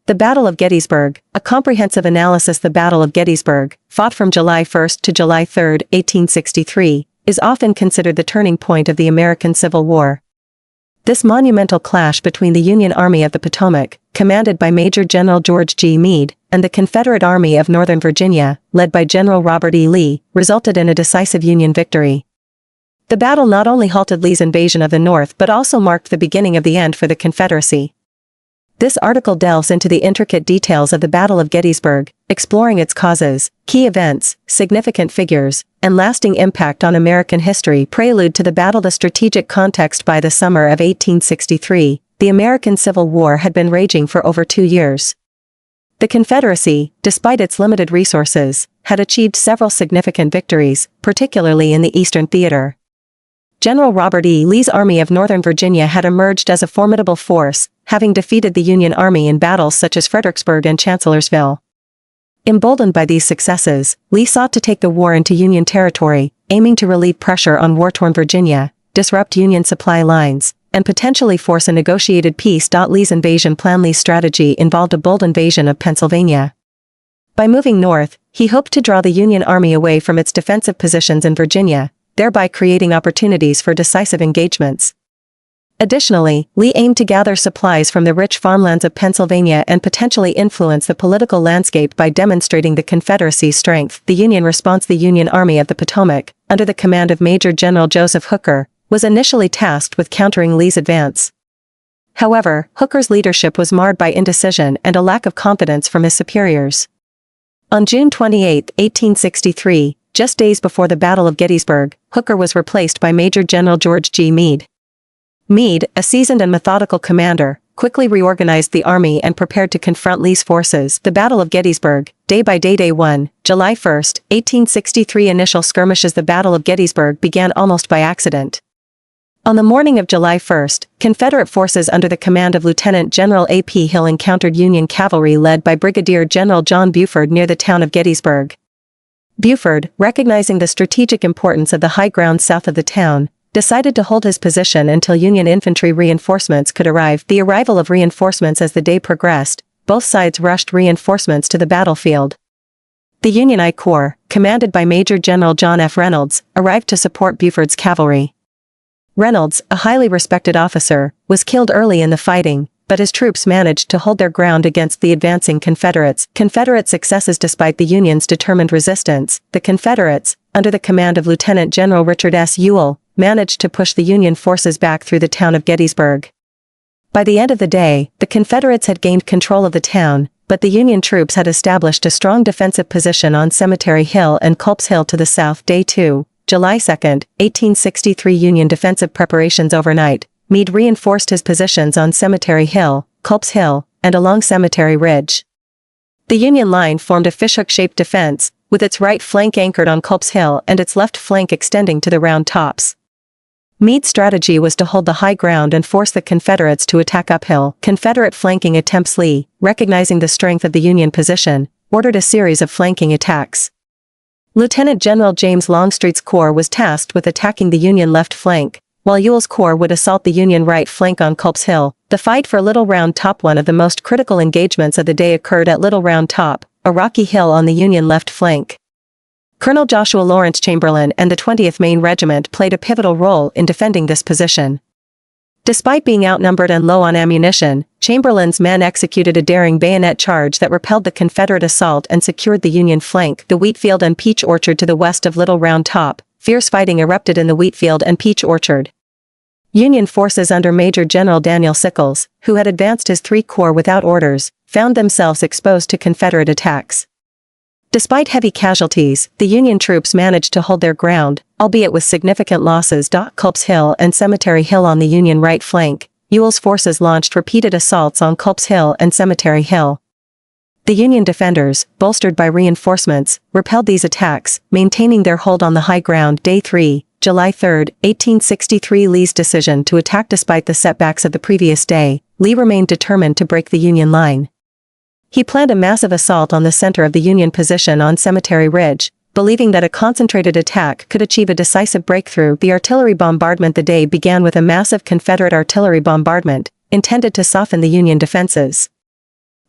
The Battle of Gettysburg, a comprehensive analysis. The Battle of Gettysburg, fought from July 1 to July 3, 1863, is often considered the turning point of the American Civil War. This monumental clash between the Union Army of the Potomac, commanded by Major General George G. Meade, and the Confederate Army of Northern Virginia, led by General Robert E. Lee, resulted in a decisive Union victory. The battle not only halted Lee's invasion of the North but also marked the beginning of the end for the Confederacy. This article delves into the intricate details of the Battle of Gettysburg, exploring its causes, key events, significant figures, and lasting impact on American history. Prelude to the battle. The strategic context. By the summer of 1863, the American Civil War had been raging for over 2 years. The Confederacy, despite its limited resources, had achieved several significant victories, particularly in the Eastern Theater. General Robert E. Lee's Army of Northern Virginia had emerged as a formidable force, having defeated the Union Army in battles such as Fredericksburg and Chancellorsville. Emboldened by these successes, Lee sought to take the war into Union territory, aiming to relieve pressure on war-torn Virginia, disrupt Union supply lines, and potentially force a negotiated peace. Lee's invasion plan. Lee's strategy involved a bold invasion of Pennsylvania. By moving north, he hoped to draw the Union Army away from its defensive positions in Virginia, thereby creating opportunities for decisive engagements. Additionally, Lee aimed to gather supplies from the rich farmlands of Pennsylvania and potentially influence the political landscape by demonstrating the Confederacy's strength. The Union response. The Union Army of the Potomac, under the command of Major General Joseph Hooker, was initially tasked with countering Lee's advance. However, Hooker's leadership was marred by indecision and a lack of confidence from his superiors. On June 28, 1863, just days before the Battle of Gettysburg, Hooker was replaced by Major General George G. Meade. Meade, a seasoned and methodical commander, quickly reorganized the army and prepared to confront Lee's forces. The Battle of Gettysburg, day by day. Day 1, July 1, 1863. Initial skirmishes. The Battle of Gettysburg began almost by accident. On the morning of July 1, Confederate forces under the command of Lieutenant General A.P. Hill encountered Union cavalry led by Brigadier General John Buford near the town of Gettysburg. Buford, recognizing the strategic importance of the high ground south of the town, decided to hold his position until Union infantry reinforcements could arrive. The arrival of reinforcements. As the day progressed, both sides rushed reinforcements to the battlefield. The Union I Corps, commanded by Major General John F. Reynolds, arrived to support Buford's cavalry. Reynolds, a highly respected officer, was killed early in the fighting, but his troops managed to hold their ground against the advancing Confederates. Confederate successes. Despite the Union's determined resistance, the Confederates, under the command of Lieutenant General Richard S. Ewell, managed to push the Union forces back through the town of Gettysburg. By the end of the day, the Confederates had gained control of the town, but the Union troops had established a strong defensive position on Cemetery Hill and Culp's Hill to the south. Day 2, July 2, 1863. Union defensive preparations. Overnight, Meade reinforced his positions on Cemetery Hill, Culp's Hill, and along Cemetery Ridge. The Union line formed a fishhook-shaped defense, with its right flank anchored on Culp's Hill and its left flank extending to the Round Tops. Meade's strategy was to hold the high ground and force the Confederates to attack uphill. Confederate flanking attempts. Lee, recognizing the strength of the Union position, ordered a series of flanking attacks. Lieutenant General James Longstreet's corps was tasked with attacking the Union left flank, while Ewell's corps would assault the Union right flank on Culp's Hill. The fight for Little Round Top. One of the most critical engagements of the day occurred at Little Round Top, a rocky hill on the Union left flank. Colonel Joshua Lawrence Chamberlain and the 20th Maine Regiment played a pivotal role in defending this position. Despite being outnumbered and low on ammunition, Chamberlain's men executed a daring bayonet charge that repelled the Confederate assault and secured the Union flank. The Wheatfield and Peach Orchard. To the west of Little Round Top, fierce fighting erupted in the Wheatfield and Peach Orchard. Union forces under Major General Daniel Sickles, who had advanced his 3 corps without orders, found themselves exposed to Confederate attacks. Despite heavy casualties, the Union troops managed to hold their ground, albeit with significant losses. Culp's Hill and Cemetery Hill. On the Union right flank, Ewell's forces launched repeated assaults on Culp's Hill and Cemetery Hill. The Union defenders, bolstered by reinforcements, repelled these attacks, maintaining their hold on the high ground. Day 3, July 3, 1863. Lee's decision to attack. Despite the setbacks of the previous day, Lee remained determined to break the Union line. He planned a massive assault on the center of the Union position on Cemetery Ridge, believing that a concentrated attack could achieve a decisive breakthrough. The artillery bombardment. The day began with a massive Confederate artillery bombardment, intended to soften the Union defenses.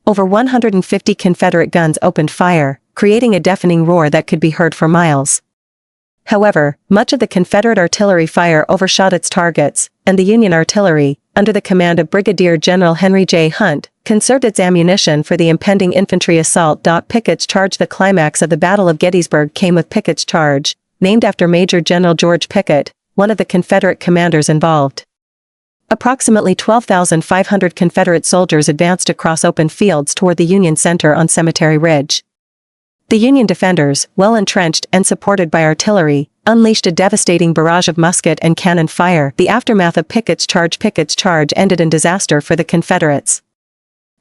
over 150 Confederate guns opened fire, creating a deafening roar that could be heard for miles. However, much of the Confederate artillery fire overshot its targets, and the Union artillery, under the command of Brigadier General Henry J. Hunt, conserved its ammunition for the impending infantry assault. Pickett's charge. The climax of the Battle of Gettysburg came with Pickett's charge, named after Major General George Pickett, one of the Confederate commanders involved. Approximately 12,500 Confederate soldiers advanced across open fields toward the Union center on Cemetery Ridge. The Union defenders, well entrenched and supported by artillery, unleashed a devastating barrage of musket and cannon fire. The aftermath of Pickett's charge ended in disaster for the Confederates.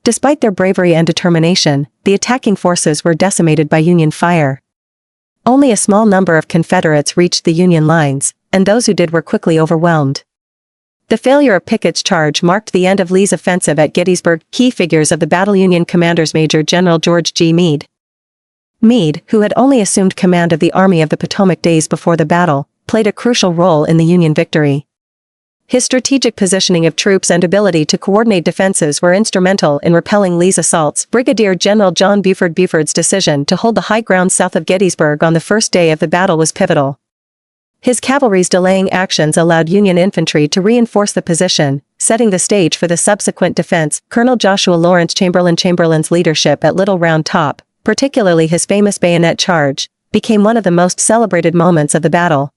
Despite their bravery and determination, the attacking forces were decimated by Union fire. Only a small number of Confederates reached the Union lines, and those who did were quickly overwhelmed. The failure of Pickett's charge marked the end of Lee's offensive at Gettysburg. Key figures of the battle: Union commanders: Major General George G. Meade. Meade, who had only assumed command of the Army of the Potomac days before the battle, played a crucial role in the Union victory. His strategic positioning of troops and ability to coordinate defenses were instrumental in repelling Lee's assaults. Brigadier General John Buford's decision to hold the high ground south of Gettysburg on the first day of the battle was pivotal. His cavalry's delaying actions allowed Union infantry to reinforce the position, setting the stage for the subsequent defense. Colonel Joshua Lawrence Chamberlain's leadership at Little Round Top, particularly his famous bayonet charge, became one of the most celebrated moments of the battle.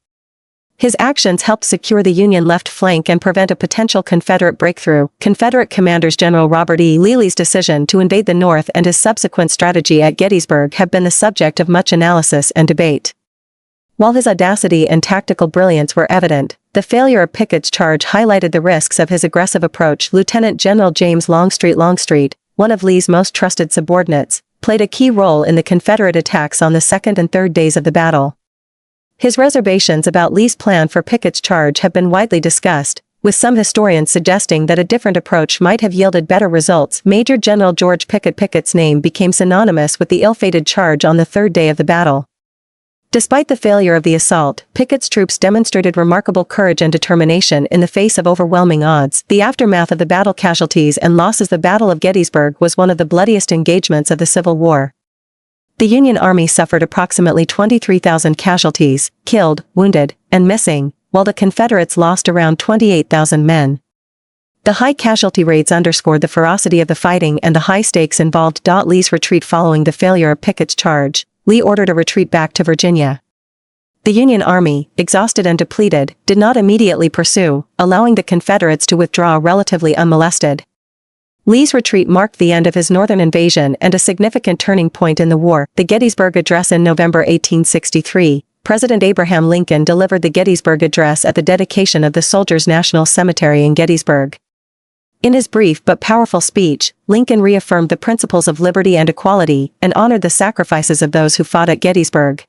His actions helped secure the Union left flank and prevent a potential Confederate breakthrough. Confederate commanders: General Robert E. Lee's decision to invade the North and his subsequent strategy at Gettysburg have been the subject of much analysis and debate. While his audacity and tactical brilliance were evident, the failure of Pickett's charge highlighted the risks of his aggressive approach. Lieutenant General James Longstreet, one of Lee's most trusted subordinates, played a key role in the Confederate attacks on the second and third days of the battle. His reservations about Lee's plan for Pickett's charge have been widely discussed, with some historians suggesting that a different approach might have yielded better results. Major General George Pickett's name became synonymous with the ill-fated charge on the third day of the battle. Despite the failure of the assault, Pickett's troops demonstrated remarkable courage and determination in the face of overwhelming odds. The aftermath of the battle: casualties and losses. The Battle of Gettysburg was one of the bloodiest engagements of the Civil War. The Union Army suffered approximately 23,000 casualties, killed, wounded, and missing, while the Confederates lost around 28,000 men. The high casualty rates underscored the ferocity of the fighting and the high stakes involved. Lee's retreat. Following the failure of Pickett's charge, Lee ordered a retreat back to Virginia. The Union Army, exhausted and depleted, did not immediately pursue, allowing the Confederates to withdraw relatively unmolested. Lee's retreat marked the end of his northern invasion and a significant turning point in the war. The Gettysburg Address. In November 1863, President Abraham Lincoln delivered the Gettysburg Address at the dedication of the Soldiers' National Cemetery in Gettysburg. In his brief but powerful speech, Lincoln reaffirmed the principles of liberty and equality and honored the sacrifices of those who fought at Gettysburg.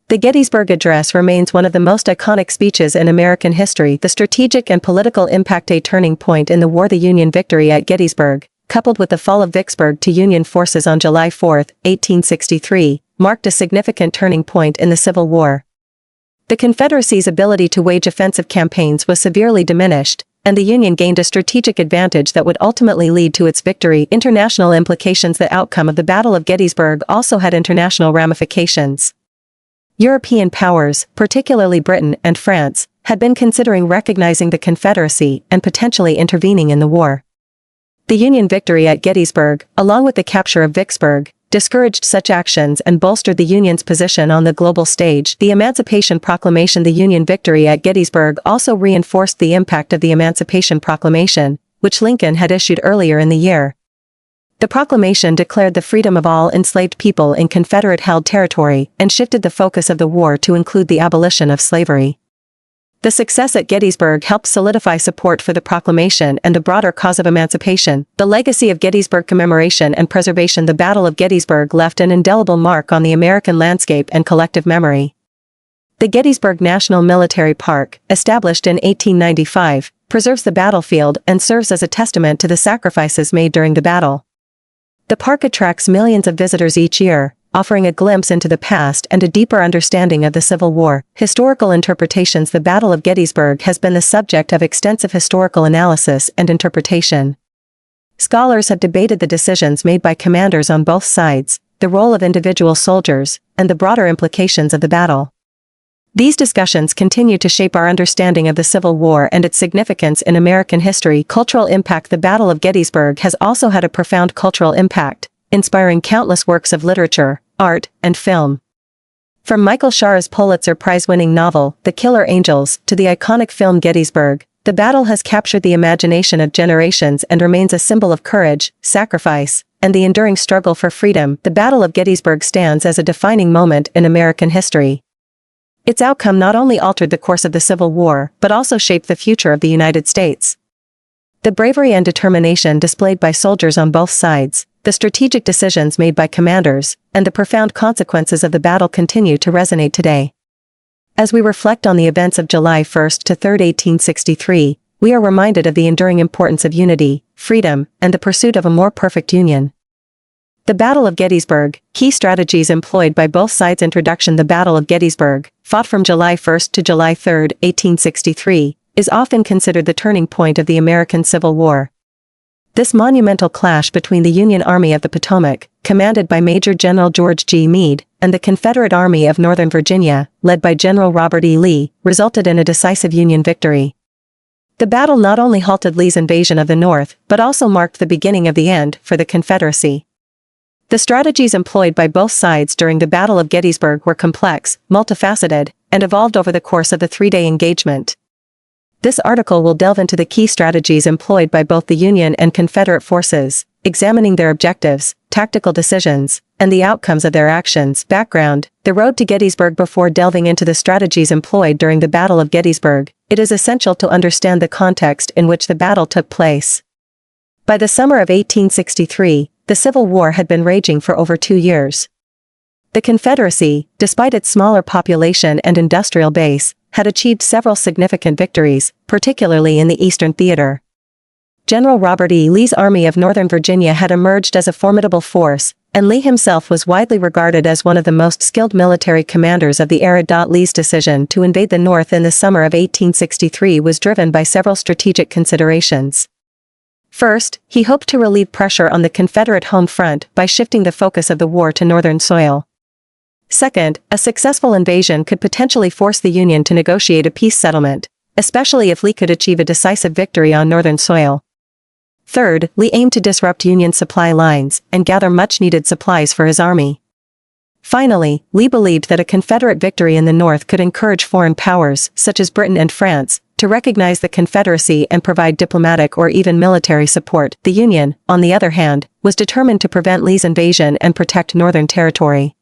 The Gettysburg Address remains one of the most iconic speeches in American history. The strategic and political impact. A turning point in the war. The Union victory at Gettysburg, coupled with the fall of Vicksburg to Union forces on July 4, 1863, marked a significant turning point in the Civil War. The Confederacy's ability to wage offensive campaigns was severely diminished, and the Union gained a strategic advantage that would ultimately lead to its victory. International implications. The outcome of the Battle of Gettysburg also had international ramifications. European powers, particularly Britain and France, had been considering recognizing the Confederacy and potentially intervening in the war. The Union victory at Gettysburg, along with the capture of Vicksburg, discouraged such actions and bolstered the Union's position on the global stage. The Emancipation Proclamation. The Union victory at Gettysburg also reinforced the impact of the Emancipation Proclamation, which Lincoln had issued earlier in the year. The proclamation declared the freedom of all enslaved people in Confederate-held territory and shifted the focus of the war to include the abolition of slavery. The success at Gettysburg helped solidify support for the proclamation and the broader cause of emancipation. The legacy of Gettysburg commemoration and preservation. The Battle of Gettysburg left an indelible mark on the American landscape and collective memory. The Gettysburg National Military Park, established in 1895, preserves the battlefield and serves as a testament to the sacrifices made during the battle. The park attracts millions of visitors each year, offering a glimpse into the past and a deeper understanding of the Civil War. Historical interpretations. The Battle of Gettysburg has been the subject of extensive historical analysis and interpretation. Scholars have debated the decisions made by commanders on both sides, the role of individual soldiers, and the broader implications of the battle. These discussions continue to shape our understanding of the Civil War and its significance in American history. Cultural impact. The Battle of Gettysburg has also had a profound cultural impact, inspiring countless works of literature, art, and film. From Michael Shara's Pulitzer Prize-winning novel, The Killer Angels, to the iconic film Gettysburg, the battle has captured the imagination of generations and remains a symbol of courage, sacrifice, and the enduring struggle for freedom. The Battle of Gettysburg stands as a defining moment in American history. Its outcome not only altered the course of the Civil War, but also shaped the future of the United States. The bravery and determination displayed by soldiers on both sides, the strategic decisions made by commanders, and the profound consequences of the battle continue to resonate today. As we reflect on the events of July 1st to 3rd, 1863, we are reminded of the enduring importance of unity, freedom, and the pursuit of a more perfect union. The Battle of Gettysburg, key strategies employed by both sides. Introduction. The Battle of Gettysburg, fought from July 1st to July 3rd, 1863, is often considered the turning point of the American Civil War. This monumental clash between the Union Army of the Potomac, commanded by Major General George G. Meade, and the Confederate Army of Northern Virginia, led by General Robert E. Lee, resulted in a decisive Union victory. The battle not only halted Lee's invasion of the North, but also marked the beginning of the end for the Confederacy. The strategies employed by both sides during the Battle of Gettysburg were complex, multifaceted, and evolved over the course of the three-day engagement. This article will delve into the key strategies employed by both the Union and Confederate forces, examining their objectives, tactical decisions, and the outcomes of their actions. Background. The road to Gettysburg. Before delving into the strategies employed during the Battle of Gettysburg, it is essential to understand the context in which the battle took place. By the summer of 1863, the Civil War had been raging for over 2 years. The Confederacy, despite its smaller population and industrial base, had achieved several significant victories, particularly in the Eastern Theater. General Robert E. Lee's Army of Northern Virginia had emerged as a formidable force, and Lee himself was widely regarded as one of the most skilled military commanders of the era. Lee's decision to invade the North in the summer of 1863 was driven by several strategic considerations. First, he hoped to relieve pressure on the Confederate home front by shifting the focus of the war to northern soil. Second, a successful invasion could potentially force the Union to negotiate a peace settlement, especially if Lee could achieve a decisive victory on northern soil. Third, Lee aimed to disrupt Union supply lines and gather much-needed supplies for his army. Finally, Lee believed that a Confederate victory in the North could encourage foreign powers, such as Britain and France, to recognize the Confederacy and provide diplomatic or even military support. The Union, on the other hand, was determined to prevent Lee's invasion and protect Northern territory.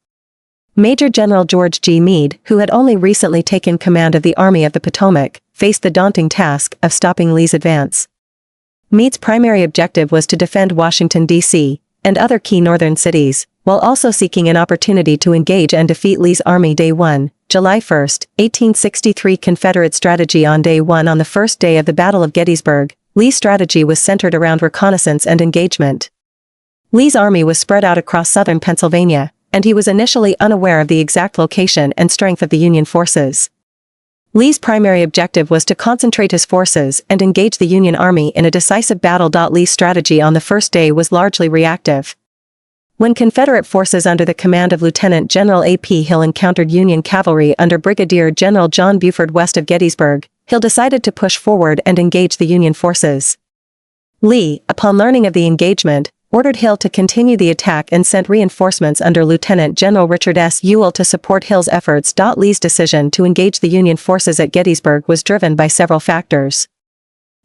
Major General George G. Meade, who had only recently taken command of the Army of the Potomac, faced the daunting task of stopping Lee's advance. Meade's primary objective was to defend Washington, D.C., and other key northern cities, while also seeking an opportunity to engage and defeat Lee's army. Day 1, July 1, 1863. Confederate strategy. On Day 1. On the first day of the Battle of Gettysburg, Lee's strategy was centered around reconnaissance and engagement. Lee's army was spread out across southern Pennsylvania, and he was initially unaware of the exact location and strength of the Union forces. Lee's primary objective was to concentrate his forces and engage the Union Army in a decisive battle. Lee's strategy on the first day was largely reactive. When Confederate forces under the command of Lieutenant General A.P. Hill encountered Union cavalry under Brigadier General John Buford west of Gettysburg, Hill decided to push forward and engage the Union forces. Lee, upon learning of the engagement, ordered Hill to continue the attack and sent reinforcements under Lieutenant General Richard S. Ewell to support Hill's efforts. Lee's decision to engage the Union forces at Gettysburg was driven by several factors.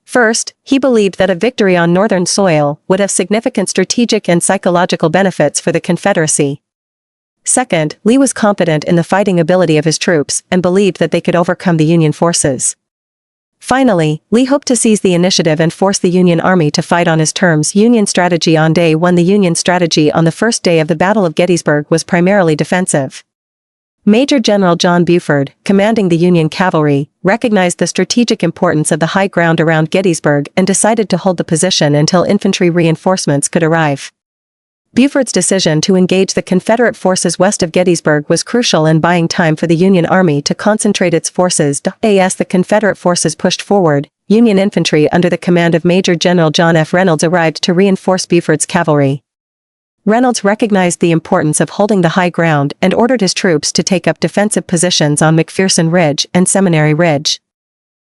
First, he believed that a victory on northern soil would have significant strategic and psychological benefits for the Confederacy. Second, Lee was confident in the fighting ability of his troops and believed that they could overcome the Union forces. Finally, Lee hoped to seize the initiative and force the Union Army to fight on his terms. Union strategy. On Day 1. The Union strategy on the first day of the Battle of Gettysburg was primarily defensive. Major General John Buford, commanding the Union cavalry, recognized the strategic importance of the high ground around Gettysburg and decided to hold the position until infantry reinforcements could arrive. Buford's decision to engage the Confederate forces west of Gettysburg was crucial in buying time for the Union Army to concentrate its forces. As the Confederate forces pushed forward, Union infantry under the command of Major General John F. Reynolds arrived to reinforce Buford's cavalry. Reynolds recognized the importance of holding the high ground and ordered his troops to take up defensive positions on McPherson Ridge and Seminary Ridge.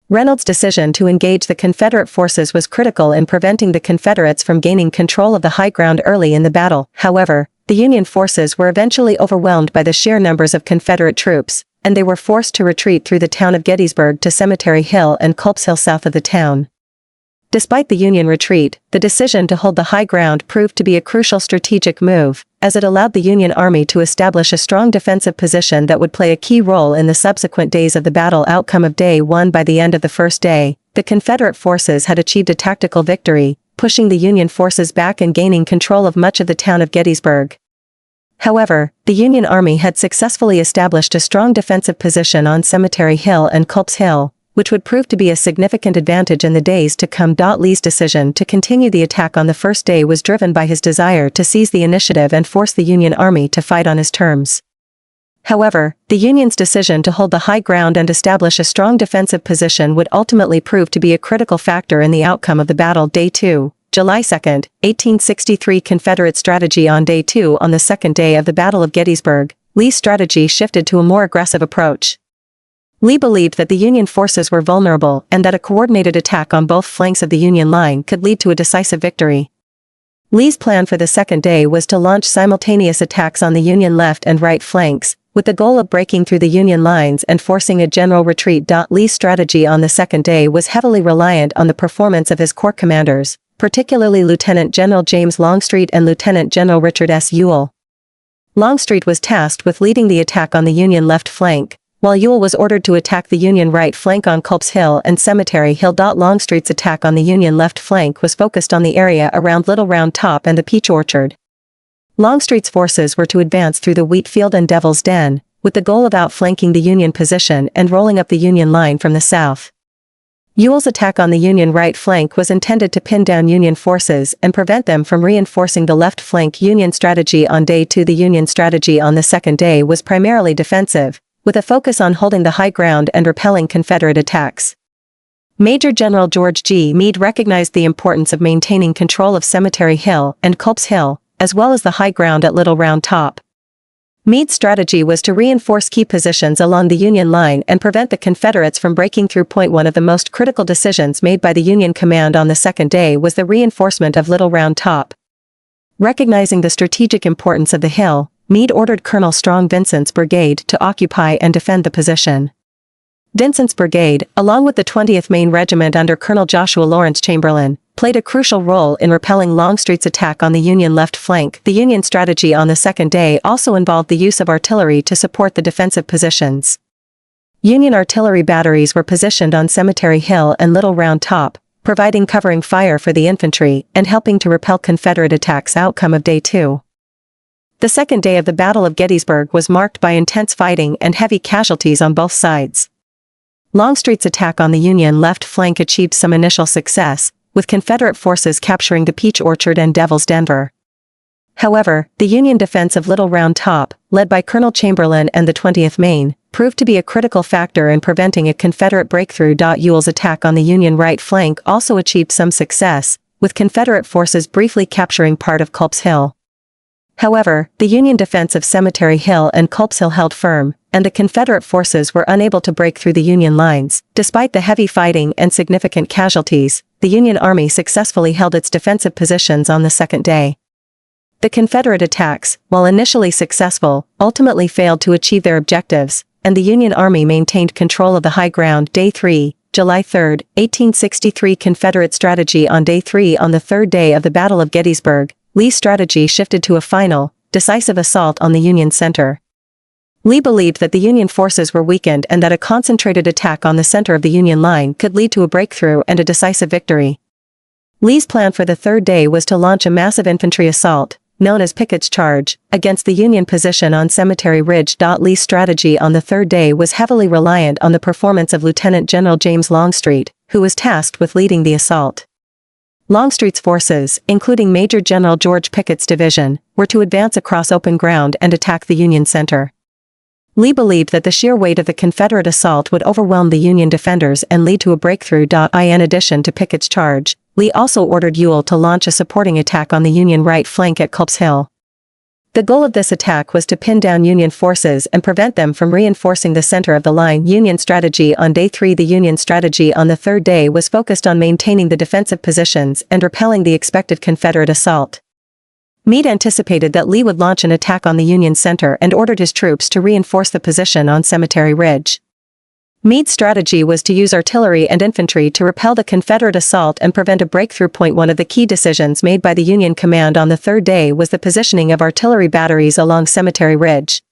Reynolds' decision to engage the Confederate forces was critical in preventing the Confederates from gaining control of the high ground early in the battle. However, the Union forces were eventually overwhelmed by the sheer numbers of Confederate troops, and they were forced to retreat through the town of Gettysburg to Cemetery Hill and Culp's Hill south of the town. Despite the Union retreat, the decision to hold the high ground proved to be a crucial strategic move, as it allowed the Union Army to establish a strong defensive position that would play a key role in the subsequent days of the battle outcome of Day 1. By the end of the first day, the Confederate forces had achieved a tactical victory, pushing the Union forces back and gaining control of much of the town of Gettysburg. However, the Union Army had successfully established a strong defensive position on Cemetery Hill and Culp's Hill, which would prove to be a significant advantage in the days to come. Lee's decision to continue the attack on the first day was driven by his desire to seize the initiative and force the Union Army to fight on his terms. However, the Union's decision to hold the high ground and establish a strong defensive position would ultimately prove to be a critical factor in the outcome of the battle. Day 2, July 2, 1863. Confederate strategy on Day 2. On the second day of the Battle of Gettysburg, Lee's strategy shifted to a more aggressive approach. Lee believed that the Union forces were vulnerable and that a coordinated attack on both flanks of the Union line could lead to a decisive victory. Lee's plan for the second day was to launch simultaneous attacks on the Union left and right flanks, with the goal of breaking through the Union lines and forcing a general retreat. Lee's strategy on the second day was heavily reliant on the performance of his corps commanders, particularly Lieutenant General James Longstreet and Lieutenant General Richard S. Ewell. Longstreet was tasked with leading the attack on the Union left flank, while Ewell was ordered to attack the Union right flank on Culp's Hill and Cemetery Hill. Longstreet's attack on the Union left flank was focused on the area around Little Round Top and the Peach Orchard. Longstreet's forces were to advance through the wheat field and Devil's Den, with the goal of outflanking the Union position and rolling up the Union line from the south. Ewell's attack on the Union right flank was intended to pin down Union forces and prevent them from reinforcing the left flank. Union strategy on Day 2. The Union strategy on the second day was primarily defensive, with a focus on holding the high ground and repelling Confederate attacks. Major General George G. Meade recognized the importance of maintaining control of Cemetery Hill and Culp's Hill, as well as the high ground at Little Round Top. Meade's strategy was to reinforce key positions along the Union line and prevent the Confederates from breaking through. One of the most critical decisions made by the Union command on the second day was the reinforcement of Little Round Top. Recognizing the strategic importance of the hill, Meade ordered Colonel Strong Vincent's brigade to occupy and defend the position. Vincent's brigade, along with the 20th Maine Regiment under Colonel Joshua Lawrence Chamberlain, played a crucial role in repelling Longstreet's attack on the Union left flank. The Union strategy on the second day also involved the use of artillery to support the defensive positions. Union artillery batteries were positioned on Cemetery Hill and Little Round Top, providing covering fire for the infantry and helping to repel Confederate attacks. Outcome of Day 2. The second day of the Battle of Gettysburg was marked by intense fighting and heavy casualties on both sides. Longstreet's attack on the Union left flank achieved some initial success, with Confederate forces capturing the Peach Orchard and Devil's Denver. However, the Union defense of Little Round Top, led by Colonel Chamberlain and the 20th Maine, proved to be a critical factor in preventing a Confederate breakthrough. Ewell's attack on the Union right flank also achieved some success, with Confederate forces briefly capturing part of Culp's Hill. However, the Union defense of Cemetery Hill and Culp's Hill held firm, and the Confederate forces were unable to break through the Union lines. Despite the heavy fighting and significant casualties, the Union Army successfully held its defensive positions on the second day. The Confederate attacks, while initially successful, ultimately failed to achieve their objectives, and the Union Army maintained control of the high ground. Day 3, July 3, 1863. Confederate strategy on Day 3. On the third day of the Battle of Gettysburg, Lee's strategy shifted to a final, decisive assault on the Union center. Lee believed that the Union forces were weakened and that a concentrated attack on the center of the Union line could lead to a breakthrough and a decisive victory. Lee's plan for the third day was to launch a massive infantry assault, known as Pickett's Charge, against the Union position on Cemetery Ridge. Lee's strategy on the third day was heavily reliant on the performance of Lieutenant General James Longstreet, who was tasked with leading the assault. Longstreet's forces, including Major General George Pickett's division, were to advance across open ground and attack the Union center. Lee believed that the sheer weight of the Confederate assault would overwhelm the Union defenders and lead to a breakthrough. In addition to Pickett's charge, Lee also ordered Ewell to launch a supporting attack on the Union right flank at Culp's Hill. The goal of this attack was to pin down Union forces and prevent them from reinforcing the center of the line. Union strategy on Day 3. The Union strategy on the third day was focused on maintaining the defensive positions and repelling the expected Confederate assault. Meade anticipated that Lee would launch an attack on the Union center and ordered his troops to reinforce the position on Cemetery Ridge. Meade's strategy was to use artillery and infantry to repel the Confederate assault and prevent a breakthrough. One of the key decisions made by the Union command on the third day was the positioning of artillery batteries along Cemetery Ridge.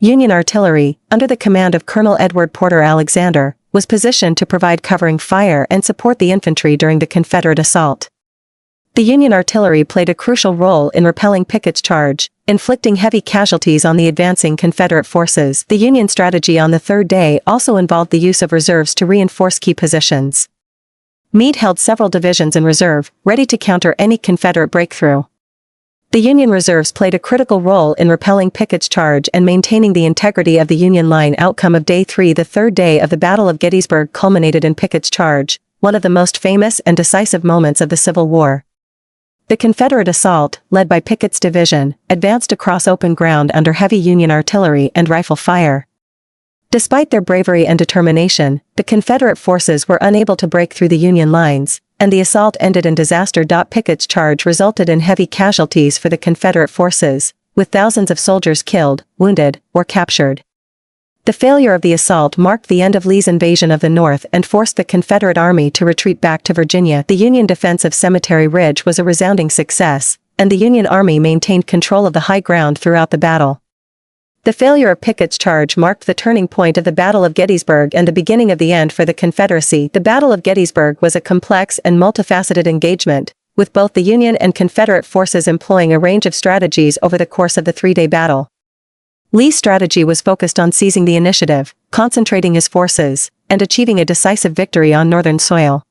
Union artillery, under the command of Colonel Edward Porter Alexander, was positioned to provide covering fire and support the infantry during the Confederate assault. The Union artillery played a crucial role in repelling Pickett's charge, inflicting heavy casualties on the advancing Confederate forces. The Union strategy on the third day also involved the use of reserves to reinforce key positions. Meade held several divisions in reserve, ready to counter any Confederate breakthrough. The Union reserves played a critical role in repelling Pickett's charge and maintaining the integrity of the Union line. Outcome of Day 3. The third day of the Battle of Gettysburg culminated in Pickett's charge, one of the most famous and decisive moments of the Civil War. The Confederate assault, led by Pickett's division, advanced across open ground under heavy Union artillery and rifle fire. Despite their bravery and determination, the Confederate forces were unable to break through the Union lines, and the assault ended in disaster. Pickett's charge resulted in heavy casualties for the Confederate forces, with thousands of soldiers killed, wounded, or captured. The failure of the assault marked the end of Lee's invasion of the North and forced the Confederate Army to retreat back to Virginia. The Union defense of Cemetery Ridge was a resounding success, and the Union Army maintained control of the high ground throughout the battle. The failure of Pickett's charge marked the turning point of the Battle of Gettysburg and the beginning of the end for the Confederacy. The Battle of Gettysburg was a complex and multifaceted engagement, with both the Union and Confederate forces employing a range of strategies over the course of the three-day battle. Lee's strategy was focused on seizing the initiative, concentrating his forces, and achieving a decisive victory on Northern soil.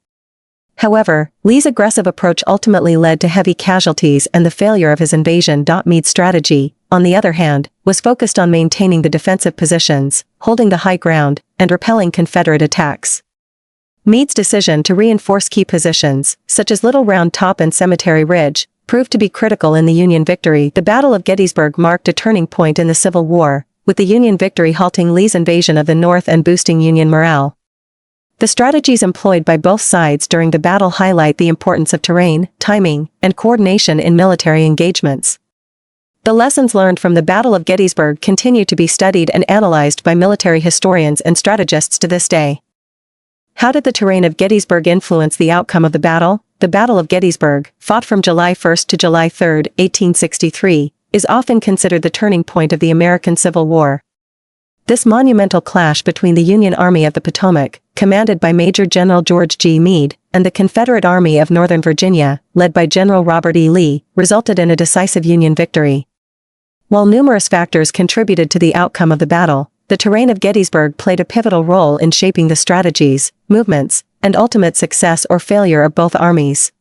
However, Lee's aggressive approach ultimately led to heavy casualties and the failure of his invasion. Meade's strategy, on the other hand, was focused on maintaining the defensive positions, holding the high ground, and repelling Confederate attacks. Meade's decision to reinforce key positions, such as Little Round Top and Cemetery Ridge, proved to be critical in the Union victory. The Battle of Gettysburg marked a turning point in the Civil War, with the Union victory halting Lee's invasion of the North and boosting Union morale. The strategies employed by both sides during the battle highlight the importance of terrain, timing, and coordination in military engagements. The lessons learned from the Battle of Gettysburg continue to be studied and analyzed by military historians and strategists to this day. How did the terrain of Gettysburg influence the outcome of the battle? The Battle of Gettysburg, fought from July 1 to July 3, 1863, is often considered the turning point of the American Civil War. This monumental clash between the Union Army of the Potomac, commanded by Major General George G. Meade, and the Confederate Army of Northern Virginia, led by General Robert E. Lee, resulted in a decisive Union victory. While numerous factors contributed to the outcome of the battle, the terrain of Gettysburg played a pivotal role in shaping the strategies, movements, and ultimate success or failure of both armies.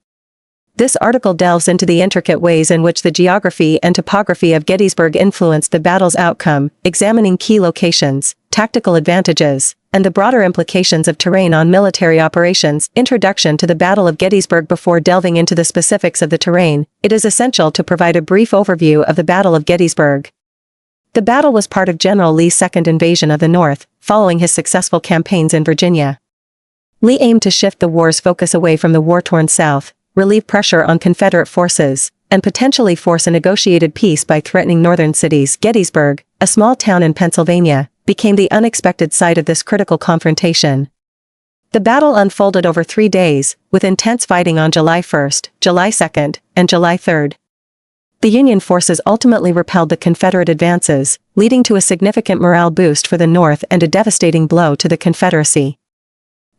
This article delves into the intricate ways in which the geography and topography of Gettysburg influenced the battle's outcome, examining key locations, tactical advantages, and the broader implications of terrain on military operations. Introduction to the Battle of Gettysburg. Before delving into the specifics of the terrain, it is essential to provide a brief overview of the Battle of Gettysburg. The battle was part of General Lee's second invasion of the North, following his successful campaigns in Virginia. Lee aimed to shift the war's focus away from the war-torn South, relieve pressure on Confederate forces, and potentially force a negotiated peace by threatening northern cities. Gettysburg, a small town in Pennsylvania, became the unexpected site of this critical confrontation. The battle unfolded over 3 days, with intense fighting on July 1, July 2, and July 3. The Union forces ultimately repelled the Confederate advances, leading to a significant morale boost for the North and a devastating blow to the Confederacy.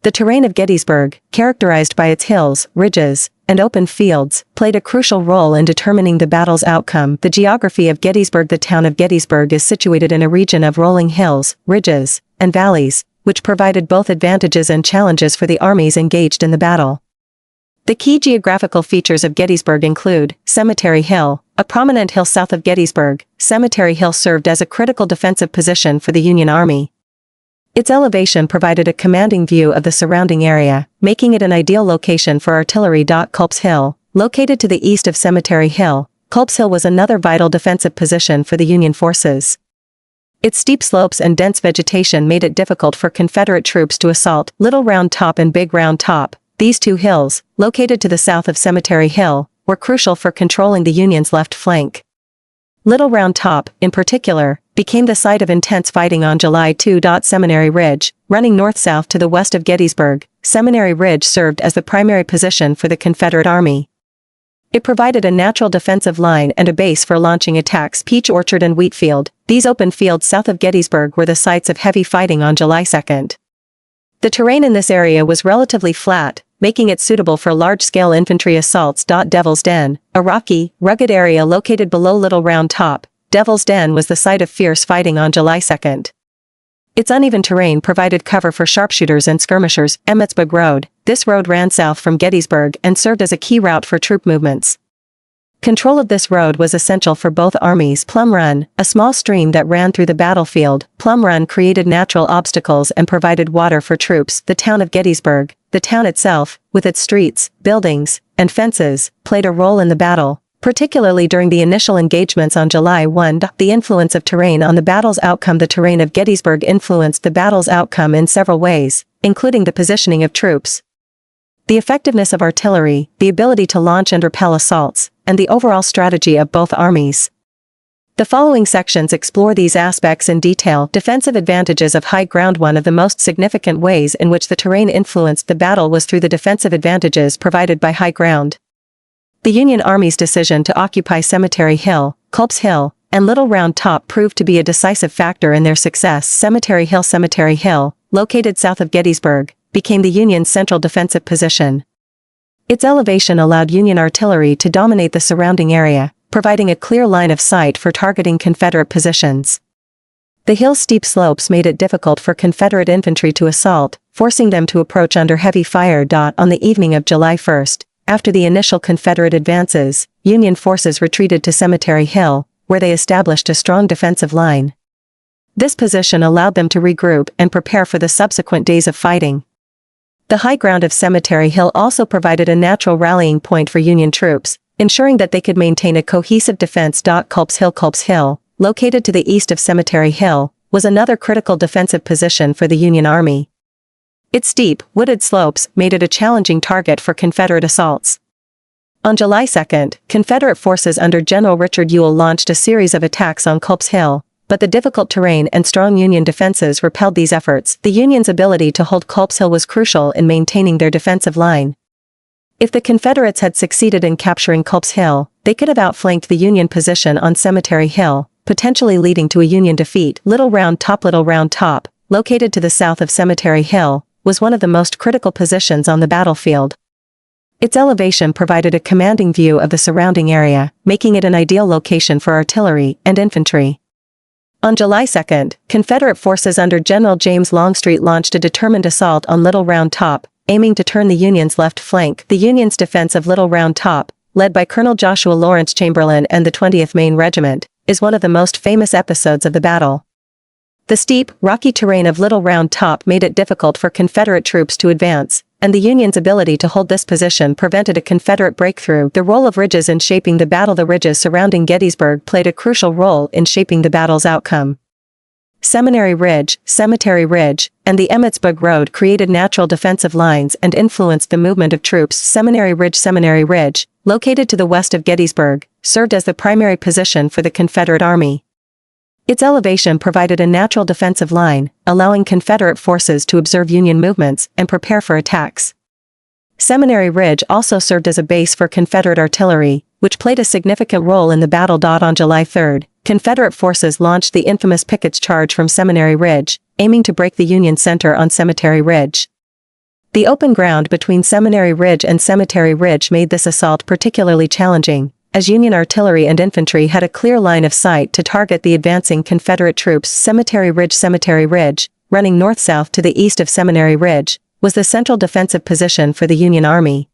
The terrain of Gettysburg, characterized by its hills, ridges, and open fields, played a crucial role in determining the battle's outcome. The geography of Gettysburg. The town of Gettysburg is situated in a region of rolling hills, ridges, and valleys, which provided both advantages and challenges for the armies engaged in the battle. The key geographical features of Gettysburg include Cemetery Hill, a prominent hill south of Gettysburg, Cemetery Hill served as a critical defensive position for the Union Army. Its elevation provided a commanding view of the surrounding area, making it an ideal location for artillery. Culp's Hill, located to the east of Cemetery Hill, Culp's Hill was another vital defensive position for the Union forces. Its steep slopes and dense vegetation made it difficult for Confederate troops to assault Little Round Top and Big Round Top. These two hills, located to the south of Cemetery Hill, were crucial for controlling the Union's left flank. Little Round Top, in particular, became the site of intense fighting on July 2. Seminary Ridge, running north-south to the west of Gettysburg, Seminary Ridge served as the primary position for the Confederate Army. It provided a natural defensive line and a base for launching attacks. Peach Orchard and Wheatfield, these open fields south of Gettysburg were the sites of heavy fighting on July 2. The terrain in this area was relatively flat, making it suitable for large-scale infantry assaults. Devil's Den, a rocky, rugged area located below Little Round Top, Devil's Den was the site of fierce fighting on July 2. Its uneven terrain provided cover for sharpshooters and skirmishers. Emmetsburg Road, this road ran south from Gettysburg and served as a key route for troop movements. Control of this road was essential for both armies. Plum Run, a small stream that ran through the battlefield, Plum Run created natural obstacles and provided water for troops. The town of Gettysburg, the town itself, with its streets, buildings, and fences, played a role in the battle, particularly during the initial engagements on July 1. The influence of terrain on the battle's outcome. The terrain of Gettysburg influenced the battle's outcome in several ways, including the positioning of troops, the effectiveness of artillery, the ability to launch and repel assaults, and the overall strategy of both armies. The following sections explore these aspects in detail. Defensive advantages of high ground. One of the most significant ways in which the terrain influenced the battle was through the defensive advantages provided by high ground. The Union Army's decision to occupy Cemetery Hill, Culp's Hill, and Little Round Top proved to be a decisive factor in their success. Cemetery Hill, located south of Gettysburg, became the Union's central defensive position. Its elevation allowed Union artillery to dominate the surrounding area, providing a clear line of sight for targeting Confederate positions. The hill's steep slopes made it difficult for Confederate infantry to assault, forcing them to approach under heavy fire. On the evening of July 1, after the initial Confederate advances, Union forces retreated to Cemetery Hill, where they established a strong defensive line. This position allowed them to regroup and prepare for the subsequent days of fighting. The high ground of Cemetery Hill also provided a natural rallying point for Union troops, ensuring that they could maintain a cohesive defense. Culp's Hill, located to the east of Cemetery Hill, was another critical defensive position for the Union Army. Its steep, wooded slopes made it a challenging target for Confederate assaults. On July 2, Confederate forces under General Richard Ewell launched a series of attacks on Culp's Hill, but the difficult terrain and strong Union defenses repelled these efforts. The Union's ability to hold Culp's Hill was crucial in maintaining their defensive line. If the Confederates had succeeded in capturing Culp's Hill, they could have outflanked the Union position on Cemetery Hill, potentially leading to a Union defeat. Little Round Top, located to the south of Cemetery Hill, was one of the most critical positions on the battlefield. Its elevation provided a commanding view of the surrounding area, making it an ideal location for artillery and infantry. On July 2, Confederate forces under General James Longstreet launched a determined assault on Little Round Top, aiming to turn the Union's left flank. The Union's defense of Little Round Top, led by Colonel Joshua Lawrence Chamberlain and the 20th Maine Regiment, is one of the most famous episodes of the battle. The steep, rocky terrain of Little Round Top made it difficult for Confederate troops to advance, and the Union's ability to hold this position prevented a Confederate breakthrough. The role of ridges in shaping the battle. The ridges surrounding Gettysburg played a crucial role in shaping the battle's outcome. Cemetery Ridge, and the Emmetsburg Road created natural defensive lines and influenced the movement of troops. Seminary Ridge, located to the west of Gettysburg, served as the primary position for the Confederate Army. Its elevation provided a natural defensive line, allowing Confederate forces to observe Union movements and prepare for attacks. Seminary Ridge also served as a base for Confederate artillery, which played a significant role in the battle. On July 3, Confederate forces launched the infamous Pickett's Charge from Seminary Ridge, aiming to break the Union center on Cemetery Ridge. The open ground between Seminary Ridge and Cemetery Ridge made this assault particularly challenging, as Union artillery and infantry had a clear line of sight to target the advancing Confederate troops. Cemetery Ridge, running north-south to the east of Seminary Ridge, was the central defensive position for the Union Army.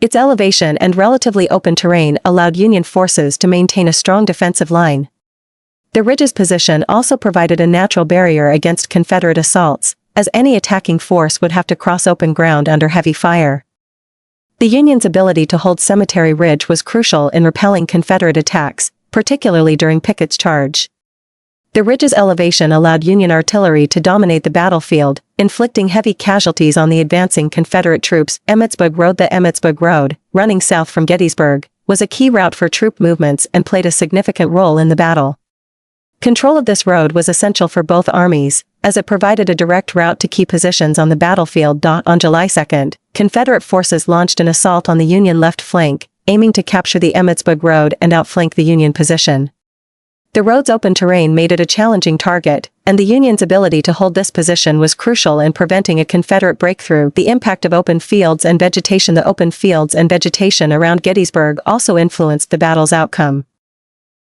Its elevation and relatively open terrain allowed Union forces to maintain a strong defensive line. The ridge's position also provided a natural barrier against Confederate assaults, as any attacking force would have to cross open ground under heavy fire. The Union's ability to hold Cemetery Ridge was crucial in repelling Confederate attacks, particularly during Pickett's charge. The ridge's elevation allowed Union artillery to dominate the battlefield, inflicting heavy casualties on the advancing Confederate troops. Emmetsburg Road. The Emmetsburg Road, running south from Gettysburg, was a key route for troop movements and played a significant role in the battle. Control of this road was essential for both armies, as it provided a direct route to key positions on the battlefield. On July 2, Confederate forces launched an assault on the Union left flank, aiming to capture the Emmetsburg Road and outflank the Union position. The road's open terrain made it a challenging target, and the Union's ability to hold this position was crucial in preventing a Confederate breakthrough. The impact of open fields and vegetation. The open fields and vegetation around Gettysburg also influenced the battle's outcome.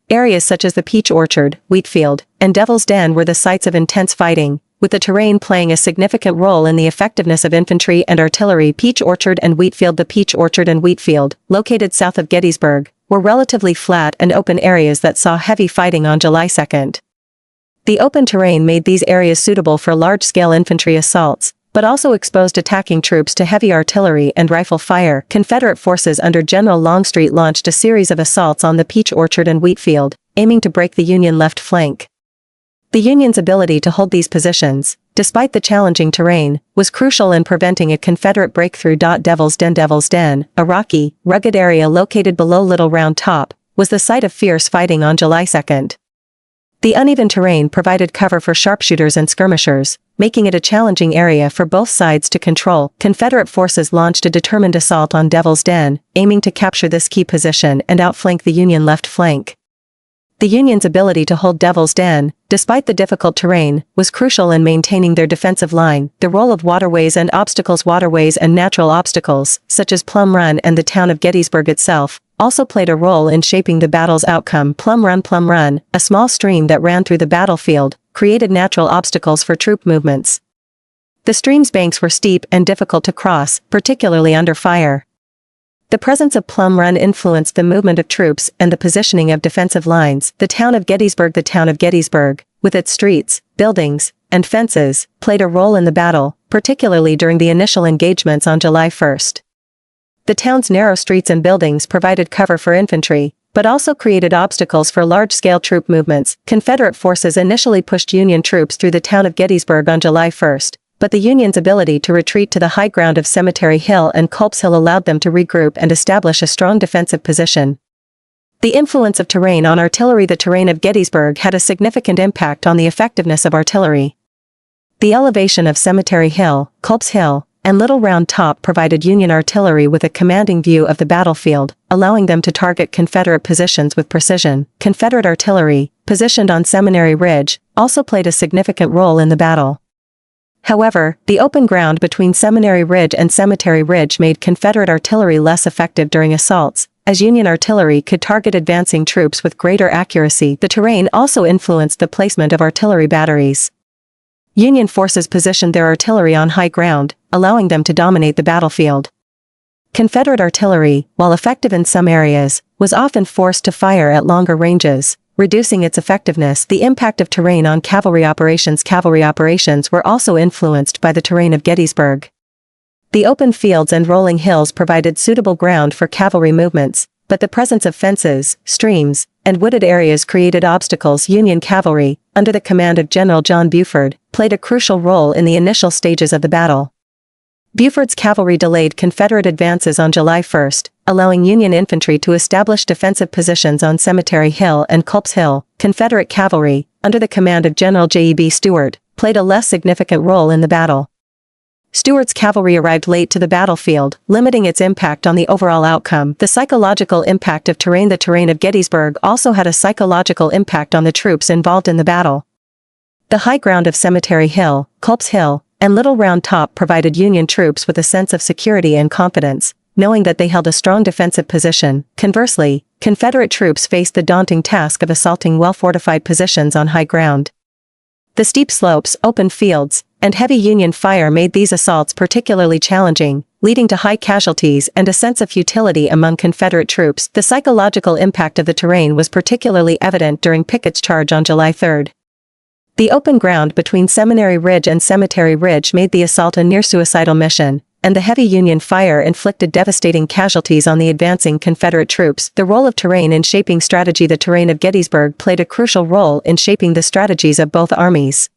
Areas such as the Peach Orchard, Wheatfield, and Devil's Den were the sites of intense fighting, with the terrain playing a significant role in the effectiveness of infantry and artillery. Peach Orchard and Wheatfield. The Peach Orchard and Wheatfield, located south of Gettysburg, were relatively flat and open areas that saw heavy fighting on July 2. The open terrain made these areas suitable for large-scale infantry assaults, but also exposed attacking troops to heavy artillery and rifle fire. Confederate forces under General Longstreet launched a series of assaults on the Peach Orchard and Wheatfield, aiming to break the Union left flank. The Union's ability to hold these positions, despite the challenging terrain, was crucial in preventing a Confederate breakthrough. Devil's Den, a rocky, rugged area located below Little Round Top, was the site of fierce fighting on July 2. The uneven terrain provided cover for sharpshooters and skirmishers, making it a challenging area for both sides to control. Confederate forces launched a determined assault on Devil's Den, aiming to capture this key position and outflank the Union left flank. The Union's ability to hold Devil's Den, despite the difficult terrain, was crucial in maintaining their defensive line. The role of waterways and obstacles. Waterways and natural obstacles, such as Plum Run and the town of Gettysburg itself, also played a role in shaping the battle's outcome. Plum Run, a small stream that ran through the battlefield, created natural obstacles for troop movements. The stream's banks were steep and difficult to cross, particularly under fire. The presence of Plum Run influenced the movement of troops and the positioning of defensive lines. The town of Gettysburg. The town of Gettysburg, with its streets, buildings, and fences, played a role in the battle, particularly during the initial engagements on July 1. The town's narrow streets and buildings provided cover for infantry, but also created obstacles for large-scale troop movements. Confederate forces initially pushed Union troops through the town of Gettysburg on July 1, but the Union's ability to retreat to the high ground of Cemetery Hill and Culp's Hill allowed them to regroup and establish a strong defensive position. The influence of terrain on artillery. The terrain of Gettysburg had a significant impact on the effectiveness of artillery. The elevation of Cemetery Hill, Culp's Hill, and Little Round Top provided Union artillery with a commanding view of the battlefield, allowing them to target Confederate positions with precision. Confederate artillery, positioned on Seminary Ridge, also played a significant role in the battle. However, the open ground between Seminary Ridge and Cemetery Ridge made Confederate artillery less effective during assaults, as Union artillery could target advancing troops with greater accuracy. The terrain also influenced the placement of artillery batteries. Union forces positioned their artillery on high ground, allowing them to dominate the battlefield. Confederate artillery, while effective in some areas, was often forced to fire at longer ranges, reducing its effectiveness. The impact of terrain on cavalry operations. Cavalry operations were also influenced by the terrain of Gettysburg. The open fields and rolling hills provided suitable ground for cavalry movements, but the presence of fences, streams, and wooded areas created obstacles. Union cavalry, under the command of General John Buford, played a crucial role in the initial stages of the battle. Buford's cavalry delayed Confederate advances on July 1, allowing Union infantry to establish defensive positions on Cemetery Hill and Culp's Hill. Confederate cavalry, under the command of General J.E.B. Stuart, played a less significant role in the battle. Stuart's cavalry arrived late to the battlefield, limiting its impact on the overall outcome. The psychological impact of terrain. The terrain of Gettysburg also had a psychological impact on the troops involved in the battle. The high ground of Cemetery Hill, Culp's Hill, and Little Round Top provided Union troops with a sense of security and confidence, knowing that they held a strong defensive position. Conversely, Confederate troops faced the daunting task of assaulting well-fortified positions on high ground. The steep slopes, open fields, and heavy Union fire made these assaults particularly challenging, leading to high casualties and a sense of futility among Confederate troops. The psychological impact of the terrain was particularly evident during Pickett's charge on July 3. The open ground between Seminary Ridge and Cemetery Ridge made the assault a near-suicidal mission, and the heavy Union fire inflicted devastating casualties on the advancing Confederate troops. The role of terrain in shaping strategy. The terrain of Gettysburg played a crucial role in shaping the strategies of both armies.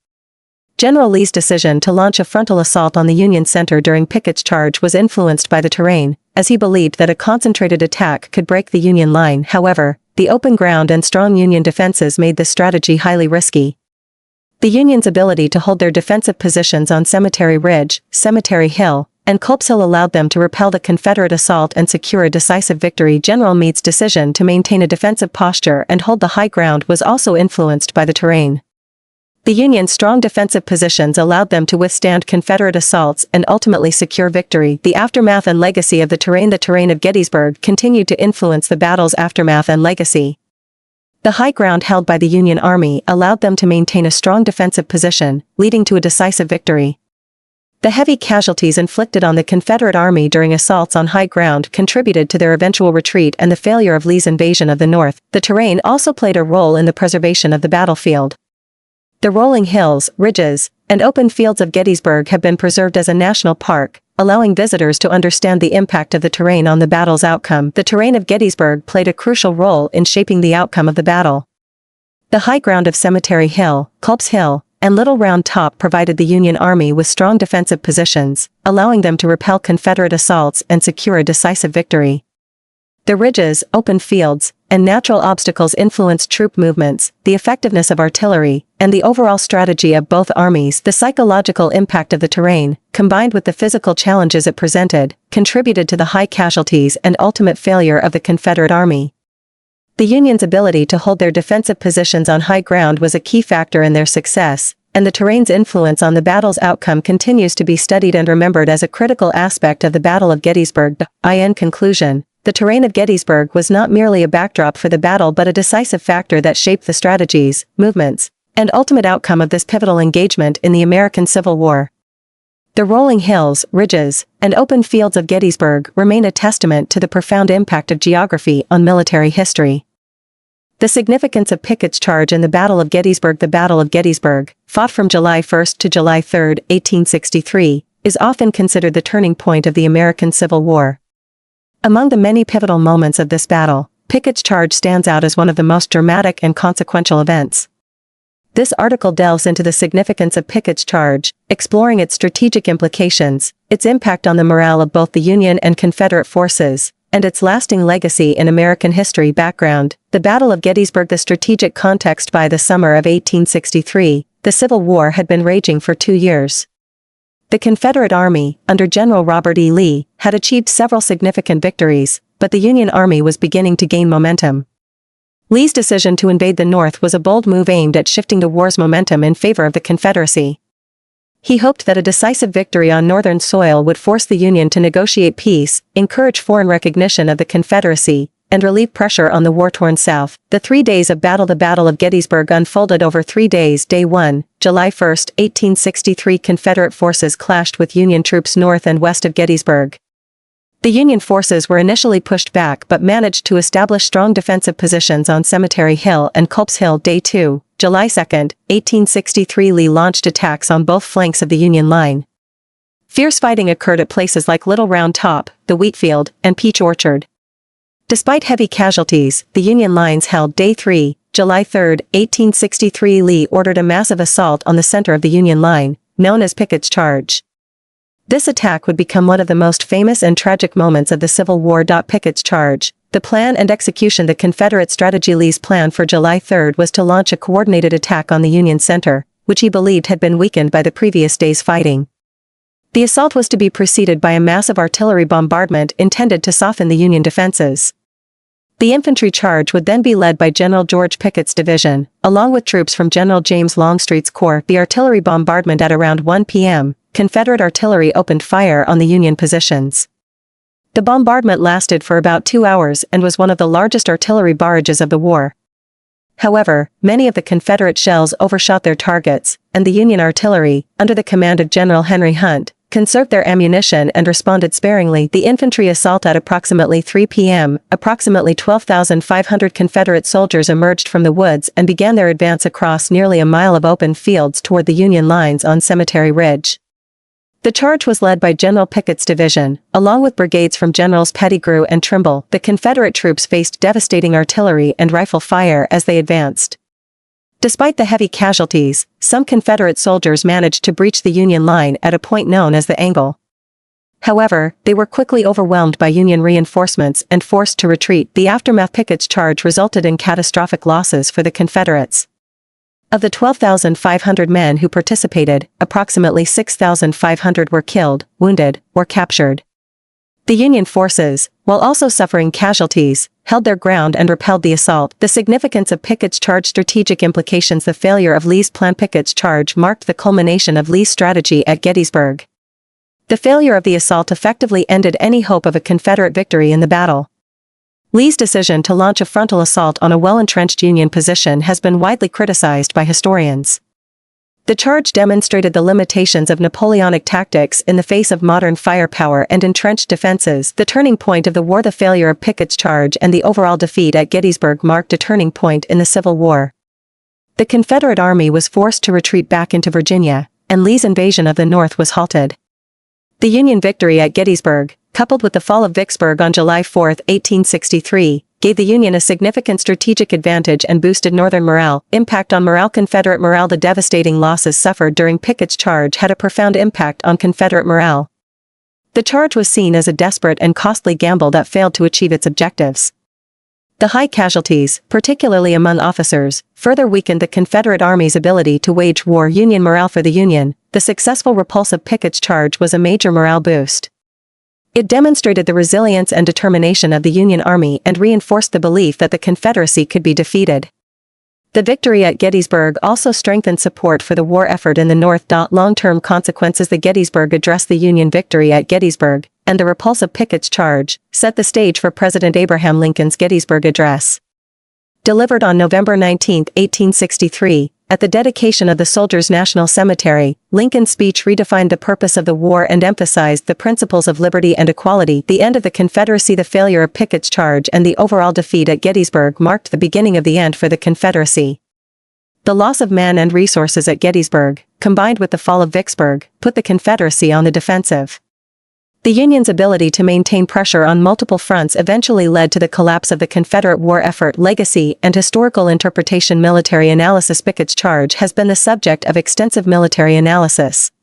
General Lee's decision to launch a frontal assault on the Union center during Pickett's charge was influenced by the terrain, as he believed that a concentrated attack could break the Union line. However, the open ground and strong Union defenses made this strategy highly risky. The Union's ability to hold their defensive positions on Cemetery Ridge, Cemetery Hill, and Culp's Hill allowed them to repel the Confederate assault and secure a decisive victory. General Meade's decision to maintain a defensive posture and hold the high ground was also influenced by the terrain. The Union's strong defensive positions allowed them to withstand Confederate assaults and ultimately secure victory. The aftermath and legacy of the terrain. The terrain of Gettysburg continued to influence the battle's aftermath and legacy. The high ground held by the Union Army allowed them to maintain a strong defensive position, leading to a decisive victory. The heavy casualties inflicted on the Confederate Army during assaults on high ground contributed to their eventual retreat and the failure of Lee's invasion of the North. The terrain also played a role in the preservation of the battlefield. The rolling hills, ridges, and open fields of Gettysburg have been preserved as a national park, allowing visitors to understand the impact of the terrain on the battle's outcome. The terrain of Gettysburg played a crucial role in shaping the outcome of the battle. The high ground of Cemetery Hill, Culp's Hill, and Little Round Top provided the Union Army with strong defensive positions, allowing them to repel Confederate assaults and secure a decisive victory. The ridges, open fields, and natural obstacles influenced troop movements, the effectiveness of artillery, and the overall strategy of both armies. The psychological impact of the terrain, combined with the physical challenges it presented, contributed to the high casualties and ultimate failure of the Confederate Army. The Union's ability to hold their defensive positions on high ground was a key factor in their success, and the terrain's influence on the battle's outcome continues to be studied and remembered as a critical aspect of the Battle of Gettysburg. In conclusion, the terrain of Gettysburg was not merely a backdrop for the battle but a decisive factor that shaped the strategies, movements, and ultimate outcome of this pivotal engagement in the American Civil War. The rolling hills, ridges, and open fields of Gettysburg remain a testament to the profound impact of geography on military history. The significance of Pickett's charge in the Battle of Gettysburg. The Battle of Gettysburg, fought from July 1 to July 3, 1863, is often considered the turning point of the American Civil War. Among the many pivotal moments of this battle, Pickett's charge stands out as one of the most dramatic and consequential events. This article delves into the significance of Pickett's charge, exploring its strategic implications, its impact on the morale of both the Union and Confederate forces, and its lasting legacy in American history. Background: the Battle of Gettysburg. The strategic context: by the summer of 1863, the Civil War had been raging for 2 years. The Confederate Army, under General Robert E. Lee, had achieved several significant victories, but the Union Army was beginning to gain momentum. Lee's decision to invade the North was a bold move aimed at shifting the war's momentum in favor of the Confederacy. He hoped that a decisive victory on Northern soil would force the Union to negotiate peace, encourage foreign recognition of the Confederacy, and relieve pressure on the war-torn South. The 3 days of battle. The Battle of Gettysburg unfolded over 3 days. Day 1, July 1, 1863. Confederate forces clashed with Union troops north and west of Gettysburg. The Union forces were initially pushed back but managed to establish strong defensive positions on Cemetery Hill and Culp's Hill. Day 2, July 2, 1863. Lee launched attacks on both flanks of the Union line. Fierce fighting occurred at places like Little Round Top, the Wheatfield, and Peach Orchard. Despite heavy casualties, the Union lines held. Day 3, July 3, 1863. Lee ordered a massive assault on the center of the Union line, known as Pickett's Charge. This attack would become one of the most famous and tragic moments of the Civil War. Pickett's Charge, the plan and execution. The Confederate strategy. Lee's plan for July 3 was to launch a coordinated attack on the Union center, which he believed had been weakened by the previous day's fighting. The assault was to be preceded by a massive artillery bombardment intended to soften the Union defenses. The infantry charge would then be led by General George Pickett's division, along with troops from General James Longstreet's corps. The artillery bombardment. At around 1 p.m., Confederate artillery opened fire on the Union positions. The bombardment lasted for about 2 hours and was one of the largest artillery barrages of the war. However, many of the Confederate shells overshot their targets, and the Union artillery, under the command of General Henry Hunt, conserved their ammunition and responded sparingly. The infantry assault at approximately 3 p.m., approximately 12,500 Confederate soldiers emerged from the woods and began their advance across nearly a mile of open fields toward the Union lines on Cemetery Ridge. The charge was led by General Pickett's division, along with brigades from Generals Pettigrew and Trimble. The Confederate troops faced devastating artillery and rifle fire as they advanced. Despite the heavy casualties, some Confederate soldiers managed to breach the Union line at a point known as the Angle. However, they were quickly overwhelmed by Union reinforcements and forced to retreat. The aftermath of Pickett's charge resulted in catastrophic losses for the Confederates. Of the 12,500 men who participated, approximately 6,500 were killed, wounded, or captured. The Union forces, while also suffering casualties, held their ground and repelled the assault. The significance of Pickett's charge. Strategic implications. The failure of Lee's plan. Pickett's charge marked the culmination of Lee's strategy at Gettysburg. The failure of the assault effectively ended any hope of a Confederate victory in the battle. Lee's decision to launch a frontal assault on a well-entrenched Union position has been widely criticized by historians. The charge demonstrated the limitations of Napoleonic tactics in the face of modern firepower and entrenched defenses. The turning point of the war. The failure of Pickett's charge and the overall defeat at Gettysburg marked a turning point in the Civil War. The Confederate Army was forced to retreat back into Virginia, and Lee's invasion of the North was halted. The Union victory at Gettysburg, coupled with the fall of Vicksburg on July 4, 1863, gave the Union a significant strategic advantage and boosted Northern morale. Impact on morale. Confederate morale. The devastating losses suffered during Pickett's charge had a profound impact on Confederate morale. The charge was seen as a desperate and costly gamble that failed to achieve its objectives. The high casualties, particularly among officers, further weakened the Confederate Army's ability to wage war. Union morale. For the Union, the successful repulse of Pickett's charge was a major morale boost. It demonstrated the resilience and determination of the Union Army and reinforced the belief that the Confederacy could be defeated. The victory at Gettysburg also strengthened support for the war effort in the North. Long-term consequences. The Gettysburg Address. The Union victory at Gettysburg, and the repulse of Pickett's charge, set the stage for President Abraham Lincoln's Gettysburg Address. Delivered on November 19, 1863, at the dedication of the Soldiers' National Cemetery, Lincoln's speech redefined the purpose of the war and emphasized the principles of liberty and equality. The end of the Confederacy. The failure of Pickett's charge and the overall defeat at Gettysburg marked the beginning of the end for the Confederacy. The loss of men and resources at Gettysburg, combined with the fall of Vicksburg, put the Confederacy on the defensive. The Union's ability to maintain pressure on multiple fronts eventually led to the collapse of the Confederate war effort. Legacy and historical interpretation. Military analysis. Pickett's charge has been the subject of extensive military analysis.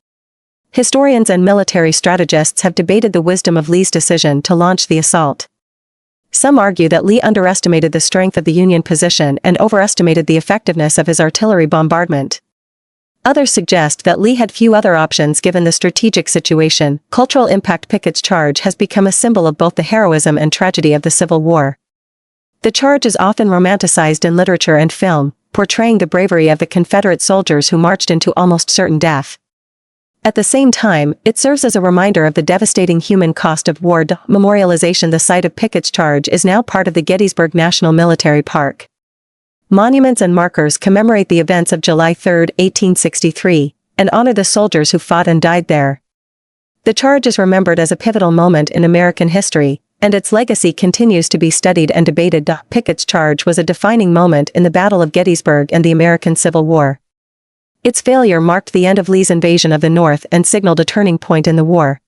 Historians and military strategists have debated the wisdom of Lee's decision to launch the assault. Some argue that Lee underestimated the strength of the Union position and overestimated the effectiveness of his artillery bombardment. Others suggest that Lee had few other options given the strategic situation. Cultural impact. Pickett's charge has become a symbol of both the heroism and tragedy of the Civil War. The charge is often romanticized in literature and film, portraying the bravery of the Confederate soldiers who marched into almost certain death. At the same time, it serves as a reminder of the devastating human cost of war. Memorialization. The site of Pickett's charge is now part of the Gettysburg National Military Park. Monuments and markers commemorate the events of July 3, 1863, and honor the soldiers who fought and died there. The charge is remembered as a pivotal moment in American history, and its legacy continues to be studied and debated. Pickett's charge was a defining moment in the Battle of Gettysburg and the American Civil War. Its failure marked the end of Lee's invasion of the North and signaled a turning point in the war.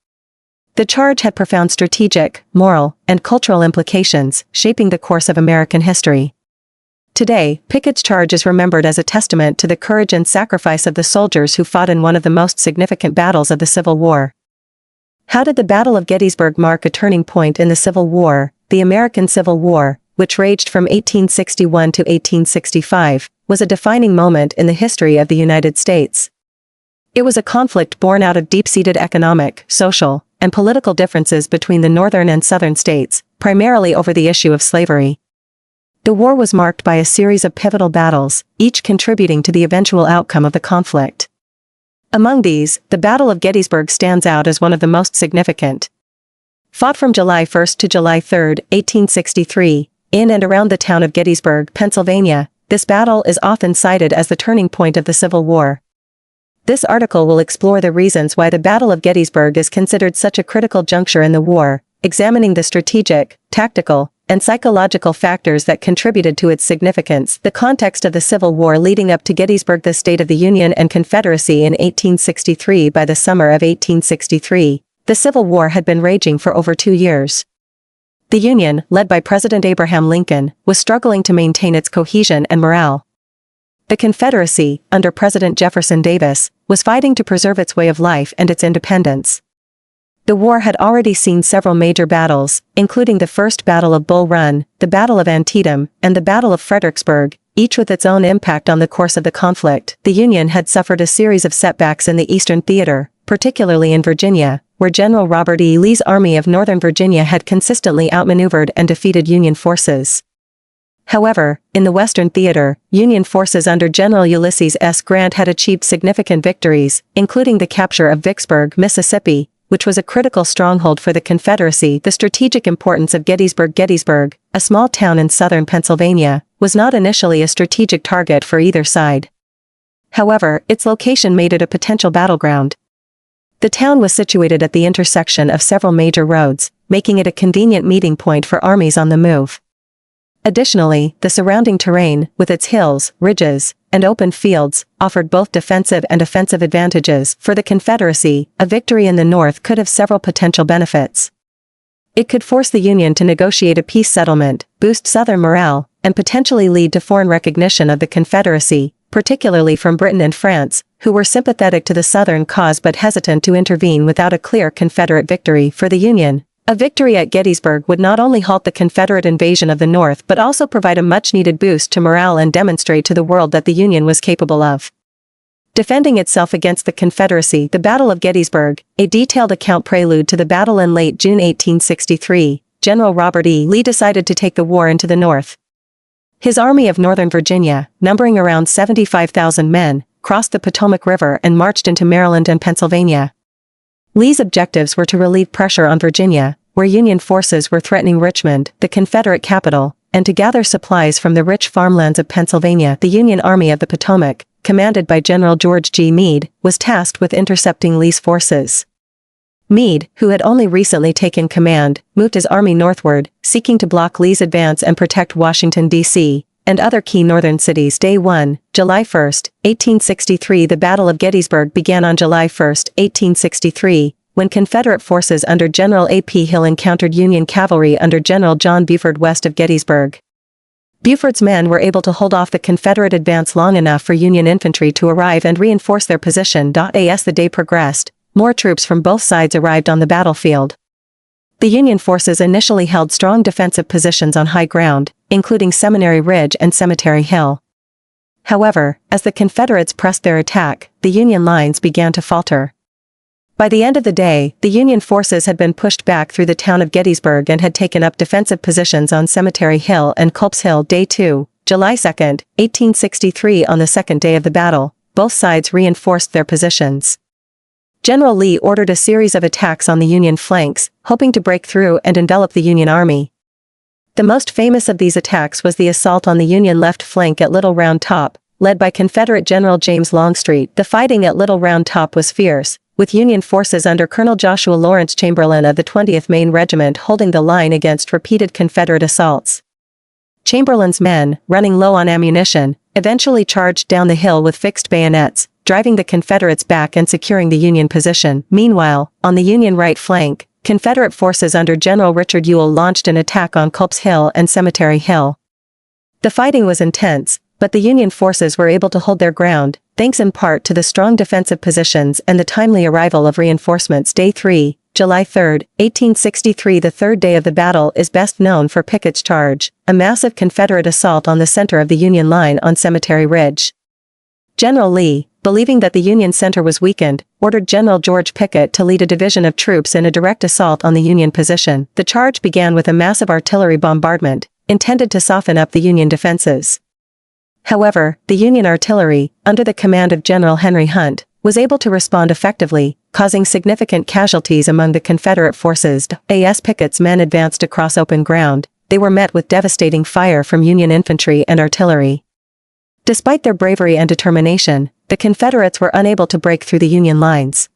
The charge had profound strategic, moral, and cultural implications, shaping the course of American history. Today, Pickett's charge is remembered as a testament to the courage and sacrifice of the soldiers who fought in one of the most significant battles of the Civil War. How did the Battle of Gettysburg mark a turning point in the Civil War? The American Civil War, which raged from 1861 to 1865, was a defining moment in the history of the United States. It was a conflict born out of deep-seated economic, social, and political differences between the northern and southern states, primarily over the issue of slavery. The war was marked by a series of pivotal battles, each contributing to the eventual outcome of the conflict. Among these, the Battle of Gettysburg stands out as one of the most significant. Fought from July 1 to July 3, 1863, in and around the town of Gettysburg, Pennsylvania, this battle is often cited as the turning point of the Civil War. This article will explore the reasons why the Battle of Gettysburg is considered such a critical juncture in the war, examining the strategic, tactical, and psychological factors that contributed to its significance. The context of the Civil War leading up to Gettysburg. The state of the Union and Confederacy in 1863. By the summer of 1863, the Civil War had been raging for over 2 years. The Union, led by President Abraham Lincoln, was struggling to maintain its cohesion and morale. The Confederacy, under President Jefferson Davis, was fighting to preserve its way of life and its independence. The war had already seen several major battles, including the First Battle of Bull Run, the Battle of Antietam, and the Battle of Fredericksburg, each with its own impact on the course of the conflict. The Union had suffered a series of setbacks in the Eastern Theater, particularly in Virginia, where General Robert E. Lee's Army of Northern Virginia had consistently outmaneuvered and defeated Union forces. However, in the Western Theater, Union forces under General Ulysses S. Grant had achieved significant victories, including the capture of Vicksburg, Mississippi, which was a critical stronghold for the Confederacy. The strategic importance of Gettysburg. Gettysburg, a small town in southern Pennsylvania, was not initially a strategic target for either side. However, its location made it a potential battleground. The town was situated at the intersection of several major roads, making it a convenient meeting point for armies on the move. Additionally, the surrounding terrain, with its hills, ridges, and open fields, offered both defensive and offensive advantages. For the Confederacy, a victory in the North could have several potential benefits. It could force the Union to negotiate a peace settlement, boost Southern morale, and potentially lead to foreign recognition of the Confederacy, particularly from Britain and France, who were sympathetic to the Southern cause but hesitant to intervene without a clear Confederate victory. For the Union, a victory at Gettysburg would not only halt the Confederate invasion of the North but also provide a much-needed boost to morale and demonstrate to the world that the Union was capable of defending itself against the Confederacy. The Battle of Gettysburg, a detailed account prelude to the battle. In late June 1863, General Robert E. Lee decided to take the war into the North. His Army of Northern Virginia, numbering around 75,000 men, crossed the Potomac River and marched into Maryland and Pennsylvania. Lee's objectives were to relieve pressure on Virginia, where Union forces were threatening Richmond, the Confederate capital, and to gather supplies from the rich farmlands of Pennsylvania. The Union Army of the Potomac, commanded by General George G. Meade, was tasked with intercepting Lee's forces. Meade, who had only recently taken command, moved his army northward, seeking to block Lee's advance and protect Washington, D.C., and other key northern cities. Day 1, July 1, 1863. The Battle of Gettysburg began on July 1, 1863, when Confederate forces under General A.P. Hill encountered Union cavalry under General John Buford west of Gettysburg. Buford's men were able to hold off the Confederate advance long enough for Union infantry to arrive and reinforce their position. As the day progressed, more troops from both sides arrived on the battlefield. The Union forces initially held strong defensive positions on high ground, including Seminary Ridge and Cemetery Hill. However, as the Confederates pressed their attack, the Union lines began to falter. By the end of the day, the Union forces had been pushed back through the town of Gettysburg and had taken up defensive positions on Cemetery Hill and Culp's Hill. Day 2, July 2, 1863. On the second day of the battle, both sides reinforced their positions. General Lee ordered a series of attacks on the Union flanks, hoping to break through and envelop the Union Army. The most famous of these attacks was the assault on the Union left flank at Little Round Top, led by Confederate General James Longstreet. The fighting at Little Round Top was fierce, with Union forces under Colonel Joshua Lawrence Chamberlain of the 20th Maine Regiment holding the line against repeated Confederate assaults. Chamberlain's men, running low on ammunition, eventually charged down the hill with fixed bayonets, driving the Confederates back and securing the Union position. Meanwhile, on the Union right flank, Confederate forces under General Richard Ewell launched an attack on Culp's Hill and Cemetery Hill. The fighting was intense, but the Union forces were able to hold their ground, thanks in part to the strong defensive positions and the timely arrival of reinforcements. Day 3, July 3, 1863. The third day of the battle is best known for Pickett's charge, a massive Confederate assault on the center of the Union line on Cemetery Ridge. General Lee, believing that the Union center was weakened, ordered General George Pickett to lead a division of troops in a direct assault on the Union position. The charge began with a massive artillery bombardment, intended to soften up the Union defenses. However, the Union artillery, under the command of General Henry Hunt, was able to respond effectively, causing significant casualties among the Confederate forces. As Pickett's men advanced across open ground, they were met with devastating fire from Union infantry and artillery. Despite their bravery and determination, the Confederates were unable to break through the Union lines.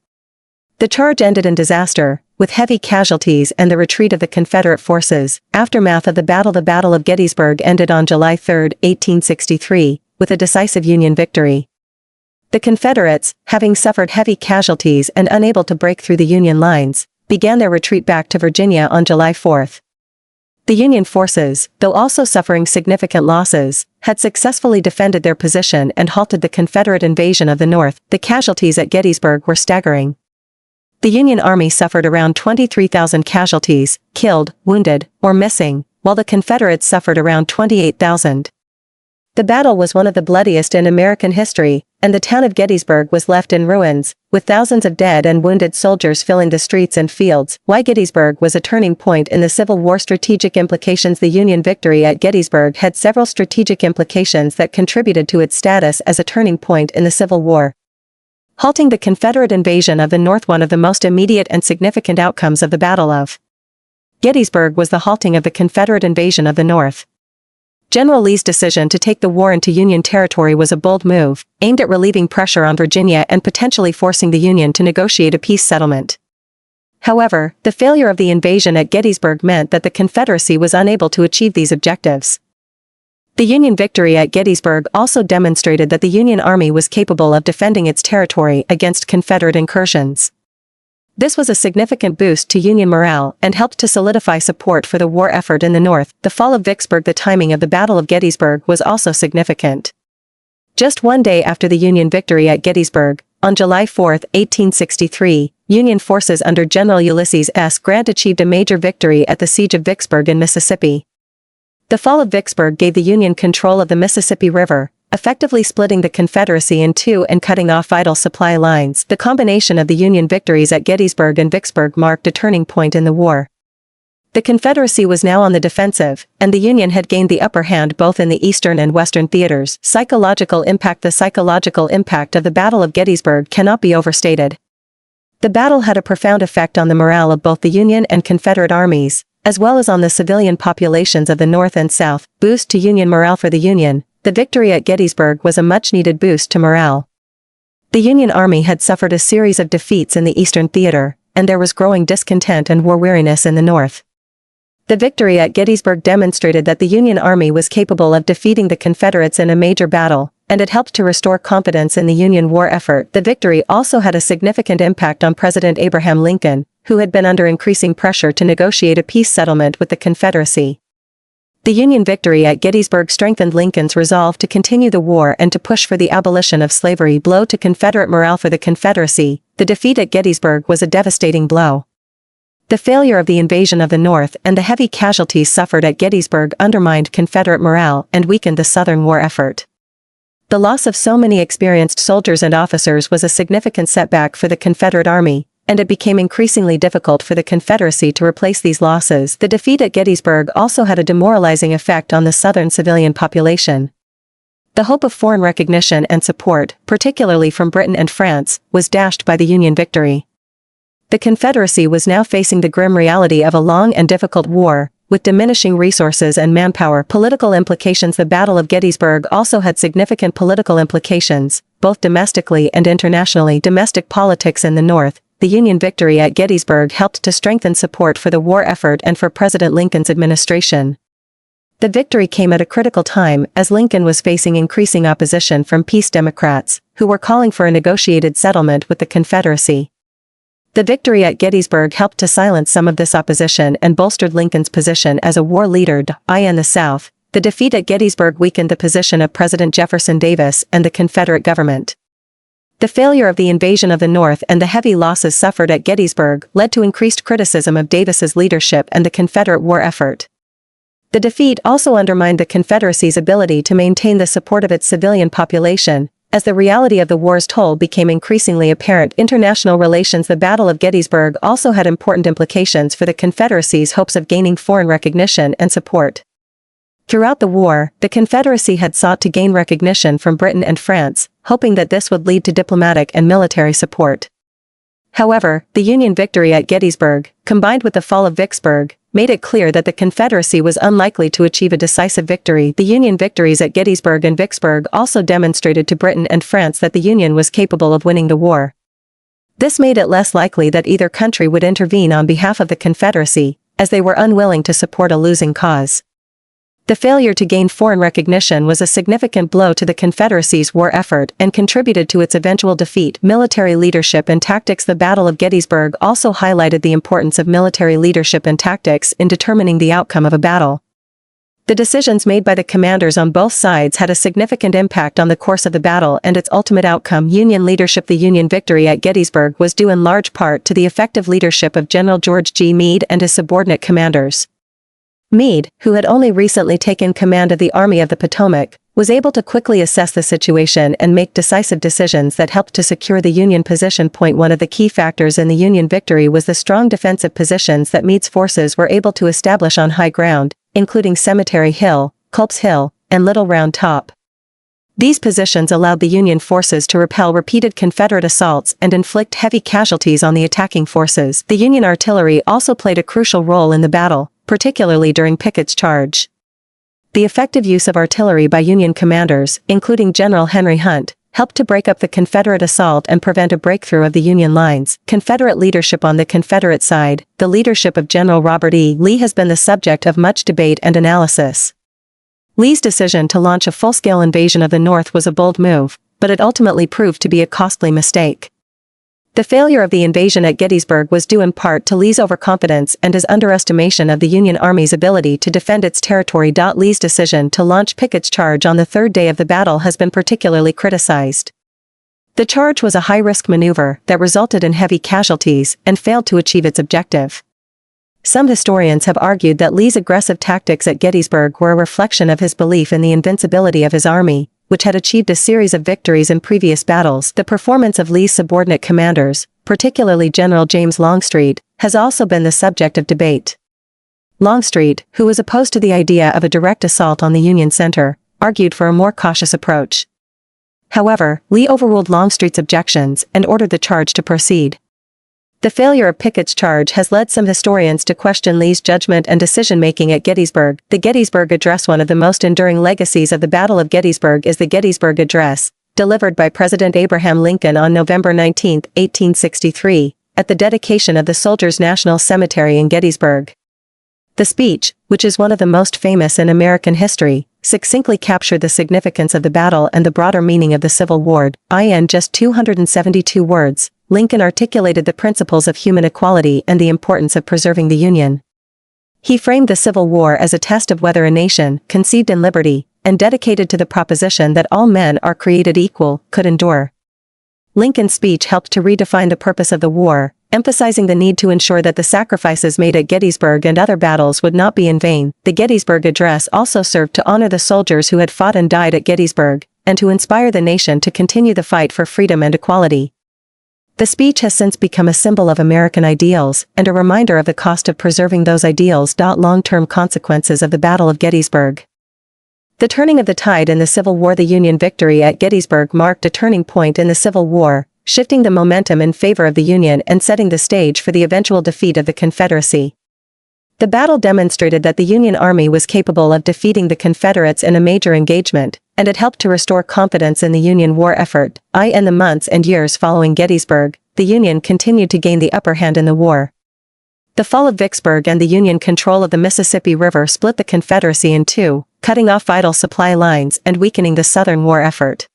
The charge ended in disaster, with heavy casualties and the retreat of the Confederate forces. Aftermath of the Battle of Gettysburg ended on July 3, 1863, with a decisive Union victory. The Confederates, having suffered heavy casualties and unable to break through the Union lines, began their retreat back to Virginia on July 4. The Union forces, though also suffering significant losses, had successfully defended their position and halted the Confederate invasion of the North. The casualties at Gettysburg were staggering. The Union Army suffered around 23,000 casualties, killed, wounded, or missing, while the Confederates suffered around 28,000. The battle was one of the bloodiest in American history, and the town of Gettysburg was left in ruins, with thousands of dead and wounded soldiers filling the streets and fields. Why Gettysburg was a turning point in the Civil War. Strategic implications. The Union victory at Gettysburg had several strategic implications that contributed to its status as a turning point in the Civil War. Halting the Confederate invasion of the North. One of the most immediate and significant outcomes of the Battle of Gettysburg was the halting of the Confederate invasion of the North. General Lee's decision to take the war into Union territory was a bold move, aimed at relieving pressure on Virginia and potentially forcing the Union to negotiate a peace settlement. However, the failure of the invasion at Gettysburg meant that the Confederacy was unable to achieve these objectives. The Union victory at Gettysburg also demonstrated that the Union Army was capable of defending its territory against Confederate incursions. This was a significant boost to Union morale and helped to solidify support for the war effort in the North. The fall of Vicksburg. The timing of the Battle of Gettysburg was also significant. Just one day after the Union victory at Gettysburg, on July 4, 1863, Union forces under General Ulysses S. Grant achieved a major victory at the Siege of Vicksburg in Mississippi. The fall of Vicksburg gave the Union control of the Mississippi River, effectively splitting the Confederacy in two and cutting off vital supply lines. The combination of the Union victories at Gettysburg and Vicksburg marked a turning point in the war. The Confederacy was now on the defensive, and the Union had gained the upper hand both in the Eastern and Western theaters. Psychological impact. The psychological impact of the Battle of Gettysburg cannot be overstated. The battle had a profound effect on the morale of both the Union and Confederate armies, as well as on the civilian populations of the North and South. Boost to Union morale. For the Union, the victory at Gettysburg was a much-needed boost to morale. The Union Army had suffered a series of defeats in the Eastern Theater, and there was growing discontent and war weariness in the North. The victory at Gettysburg demonstrated that the Union Army was capable of defeating the Confederates in a major battle, and it helped to restore confidence in the Union war effort. The victory also had a significant impact on President Abraham Lincoln, who had been under increasing pressure to negotiate a peace settlement with the Confederacy. The Union victory at Gettysburg strengthened Lincoln's resolve to continue the war and to push for the abolition of slavery. Blow to Confederate morale. For the Confederacy, the defeat at Gettysburg was a devastating blow. The failure of the invasion of the North and the heavy casualties suffered at Gettysburg undermined Confederate morale and weakened the Southern war effort. The loss of so many experienced soldiers and officers was a significant setback for the Confederate Army, and it became increasingly difficult for the Confederacy to replace these losses. The defeat at Gettysburg also had a demoralizing effect on the Southern civilian population. The hope of foreign recognition and support, particularly from Britain and France, was dashed by the Union victory. The Confederacy was now facing the grim reality of a long and difficult war, with diminishing resources and manpower. Political implications. The Battle of Gettysburg also had significant political implications, both domestically and internationally. Domestic politics in the North. The Union victory at Gettysburg helped to strengthen support for the war effort and for President Lincoln's administration. The victory came at a critical time as Lincoln was facing increasing opposition from peace Democrats, who were calling for a negotiated settlement with the Confederacy. The victory at Gettysburg helped to silence some of this opposition and bolstered Lincoln's position as a war leader. In the South, the defeat at Gettysburg weakened the position of President Jefferson Davis and the Confederate government. The failure of the invasion of the North and the heavy losses suffered at Gettysburg led to increased criticism of Davis's leadership and the Confederate war effort. The defeat also undermined the Confederacy's ability to maintain the support of its civilian population, as the reality of the war's toll became increasingly apparent. International relations. The Battle of Gettysburg also had important implications for the Confederacy's hopes of gaining foreign recognition and support. Throughout the war, the Confederacy had sought to gain recognition from Britain and France, hoping that this would lead to diplomatic and military support. However, the Union victory at Gettysburg, combined with the fall of Vicksburg, made it clear that the Confederacy was unlikely to achieve a decisive victory. The Union victories at Gettysburg and Vicksburg also demonstrated to Britain and France that the Union was capable of winning the war. This made it less likely that either country would intervene on behalf of the Confederacy, as they were unwilling to support a losing cause. The failure to gain foreign recognition was a significant blow to the Confederacy's war effort and contributed to its eventual defeat. Military leadership and tactics. The Battle of Gettysburg also highlighted the importance of military leadership and tactics in determining the outcome of a battle. The decisions made by the commanders on both sides had a significant impact on the course of the battle and its ultimate outcome. Union leadership. The Union victory at Gettysburg was due in large part to the effective leadership of General George G. Meade and his subordinate commanders. Meade, who had only recently taken command of the Army of the Potomac, was able to quickly assess the situation and make decisive decisions that helped to secure the Union position. One of the key factors in the Union victory was the strong defensive positions that Meade's forces were able to establish on high ground, including Cemetery Hill, Culp's Hill, and Little Round Top. These positions allowed the Union forces to repel repeated Confederate assaults and inflict heavy casualties on the attacking forces. The Union artillery also played a crucial role in the battle, particularly during Pickett's charge. The effective use of artillery by Union commanders, including General Henry Hunt, helped to break up the Confederate assault and prevent a breakthrough of the Union lines. Confederate leadership. On the Confederate side, the leadership of General Robert E. Lee has been the subject of much debate and analysis. Lee's decision to launch a full-scale invasion of the North was a bold move, but it ultimately proved to be a costly mistake. The failure of the invasion at Gettysburg was due in part to Lee's overconfidence and his underestimation of the Union Army's ability to defend its territory. Lee's decision to launch Pickett's charge on the third day of the battle has been particularly criticized. The charge was a high-risk maneuver that resulted in heavy casualties and failed to achieve its objective. Some historians have argued that Lee's aggressive tactics at Gettysburg were a reflection of his belief in the invincibility of his army, which had achieved a series of victories in previous battles. The performance of Lee's subordinate commanders, particularly General James Longstreet, has also been the subject of debate. Longstreet, who was opposed to the idea of a direct assault on the Union center, argued for a more cautious approach. However, Lee overruled Longstreet's objections and ordered the charge to proceed. The failure of Pickett's charge has led some historians to question Lee's judgment and decision-making at Gettysburg. The Gettysburg Address. One of the most enduring legacies of the Battle of Gettysburg is the Gettysburg Address, delivered by President Abraham Lincoln on November 19, 1863, at the dedication of the Soldiers' National Cemetery in Gettysburg. The speech, which is one of the most famous in American history, succinctly captured the significance of the battle and the broader meaning of the Civil War. In just 272 words, Lincoln articulated the principles of human equality and the importance of preserving the Union. He framed the Civil War as a test of whether a nation, conceived in liberty, and dedicated to the proposition that all men are created equal, could endure. Lincoln's speech helped to redefine the purpose of the war, emphasizing the need to ensure that the sacrifices made at Gettysburg and other battles would not be in vain. The Gettysburg Address also served to honor the soldiers who had fought and died at Gettysburg, and to inspire the nation to continue the fight for freedom and equality. The speech has since become a symbol of American ideals and a reminder of the cost of preserving those ideals. Long-term consequences of the Battle of Gettysburg. The turning of the tide in the Civil War. The Union victory at Gettysburg marked a turning point in the Civil War, shifting the momentum in favor of the Union and setting the stage for the eventual defeat of the Confederacy. The battle demonstrated that the Union Army was capable of defeating the Confederates in a major engagement, and it helped to restore confidence in the Union war effort. In the months and years following Gettysburg, the Union continued to gain the upper hand in the war. The fall of Vicksburg and the Union control of the Mississippi River split the Confederacy in two, cutting off vital supply lines and weakening the Southern war effort.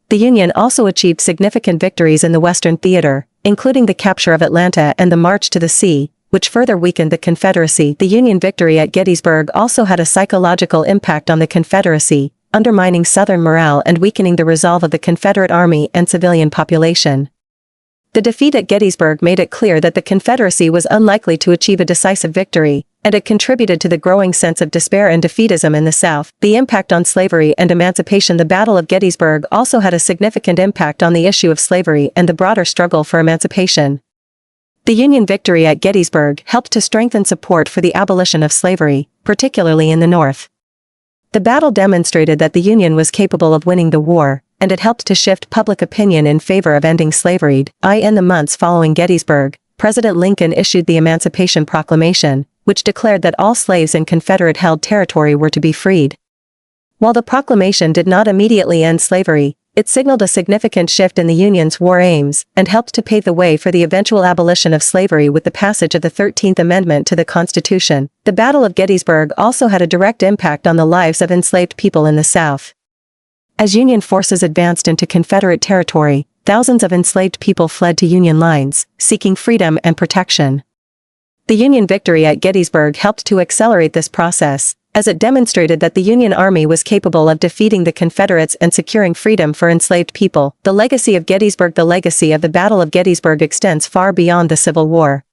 The Union also achieved significant victories in the Western theater, including the capture of Atlanta and the March to the Sea, which further weakened the Confederacy. The Union victory at Gettysburg also had a psychological impact on the Confederacy, undermining Southern morale and weakening the resolve of the Confederate Army and civilian population. The defeat at Gettysburg made it clear that the Confederacy was unlikely to achieve a decisive victory, and it contributed to the growing sense of despair and defeatism in the South. The impact on slavery and emancipation. The Battle of Gettysburg also had a significant impact on the issue of slavery and the broader struggle for emancipation. The Union victory at Gettysburg helped to strengthen support for the abolition of slavery, particularly in the North. The battle demonstrated that the Union was capable of winning the war, and it helped to shift public opinion in favor of ending slavery. In the months following Gettysburg, President Lincoln issued the Emancipation Proclamation, which declared that all slaves in Confederate-held territory were to be freed. While the proclamation did not immediately end slavery, it signaled a significant shift in the Union's war aims and helped to pave the way for the eventual abolition of slavery with the passage of the 13th Amendment to the Constitution. The Battle of Gettysburg also had a direct impact on the lives of enslaved people in the South. As Union forces advanced into Confederate territory, thousands of enslaved people fled to Union lines, seeking freedom and protection. The Union victory at Gettysburg helped to accelerate this process, as it demonstrated that the Union Army was capable of defeating the Confederates and securing freedom for enslaved people. The legacy of Gettysburg. The legacy of the Battle of Gettysburg extends far beyond the Civil War.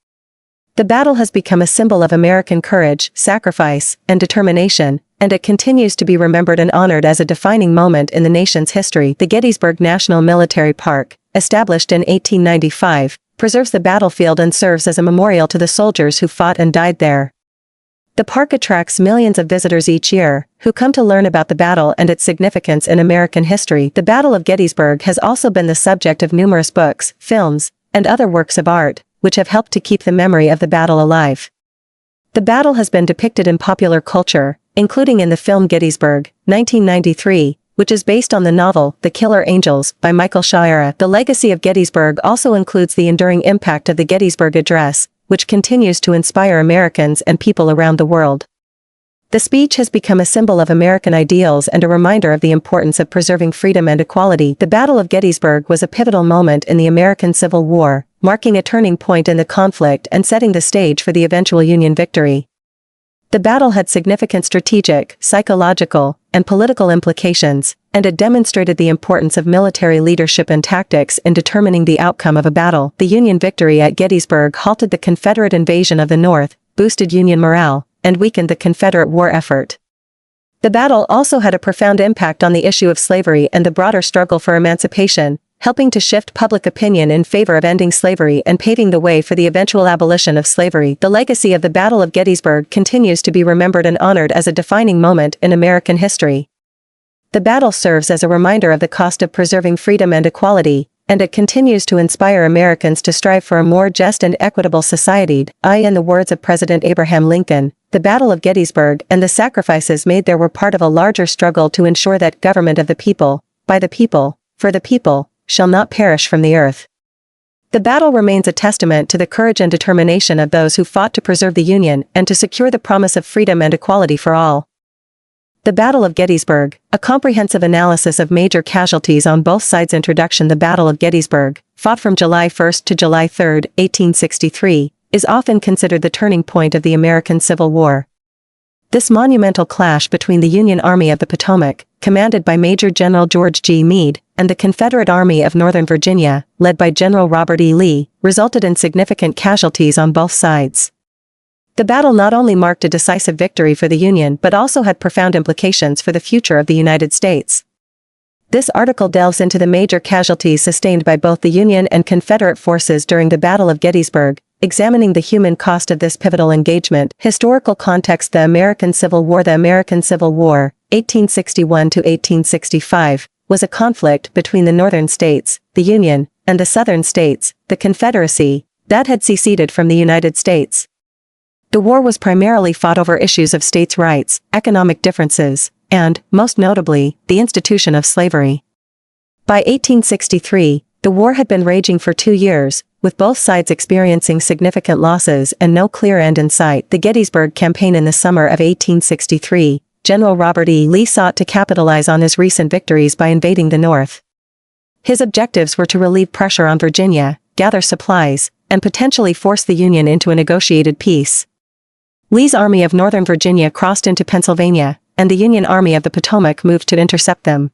The battle has become a symbol of American courage, sacrifice, and determination, and it continues to be remembered and honored as a defining moment in the nation's history. The Gettysburg National Military Park, established in 1895, preserves the battlefield and serves as a memorial to the soldiers who fought and died there. The park attracts millions of visitors each year, who come to learn about the battle and its significance in American history. The Battle of Gettysburg has also been the subject of numerous books, films, and other works of art, which have helped to keep the memory of the battle alive. The battle has been depicted in popular culture, including in the film Gettysburg, 1993, which is based on the novel The Killer Angels by Michael Shira. The legacy of Gettysburg also includes the enduring impact of the Gettysburg Address, which continues to inspire Americans and people around the world. The speech has become a symbol of American ideals and a reminder of the importance of preserving freedom and equality. The Battle of Gettysburg was a pivotal moment in the American Civil War, marking a turning point in the conflict and setting the stage for the eventual Union victory. The battle had significant strategic, psychological, and political implications, and it demonstrated the importance of military leadership and tactics in determining the outcome of a battle. The Union victory at Gettysburg halted the Confederate invasion of the North, boosted Union morale, and weakened the Confederate war effort. The battle also had a profound impact on the issue of slavery and the broader struggle for emancipation, helping to shift public opinion in favor of ending slavery and paving the way for the eventual abolition of slavery. The legacy of the Battle of Gettysburg continues to be remembered and honored as a defining moment in American history. The battle serves as a reminder of the cost of preserving freedom and equality, and it continues to inspire Americans to strive for a more just and equitable society. In the words of President Abraham Lincoln, the Battle of Gettysburg and the sacrifices made there were part of a larger struggle to ensure that government of the people, by the people, for the people, shall not perish from the earth. The battle remains a testament to the courage and determination of those who fought to preserve the Union and to secure the promise of freedom and equality for all. The Battle of Gettysburg, a comprehensive analysis of major casualties on both sides. Introduction. The Battle of Gettysburg, fought from July 1 to July 3, 1863, is often considered the turning point of the American Civil War. This monumental clash between the Union Army of the Potomac, commanded by Major General George G. Meade, and the Confederate Army of Northern Virginia, led by General Robert E. Lee, resulted in significant casualties on both sides. The battle not only marked a decisive victory for the Union but also had profound implications for the future of the United States. This article delves into the major casualties sustained by both the Union and Confederate forces during the Battle of Gettysburg, examining the human cost of this pivotal engagement. Historical context. The American Civil War. The American Civil War, 1861 to 1865, was a conflict between the Northern states, the Union, and the Southern states, the Confederacy, that had seceded from the United States. The war was primarily fought over issues of states' rights, economic differences, and, most notably, the institution of slavery. By 1863, the war had been raging for 2 years, with both sides experiencing significant losses and no clear end in sight. The Gettysburg Campaign. In the summer of 1863, General Robert E. Lee sought to capitalize on his recent victories by invading the North. His objectives were to relieve pressure on Virginia, gather supplies, and potentially force the Union into a negotiated peace. Lee's Army of Northern Virginia crossed into Pennsylvania, and the Union Army of the Potomac moved to intercept them.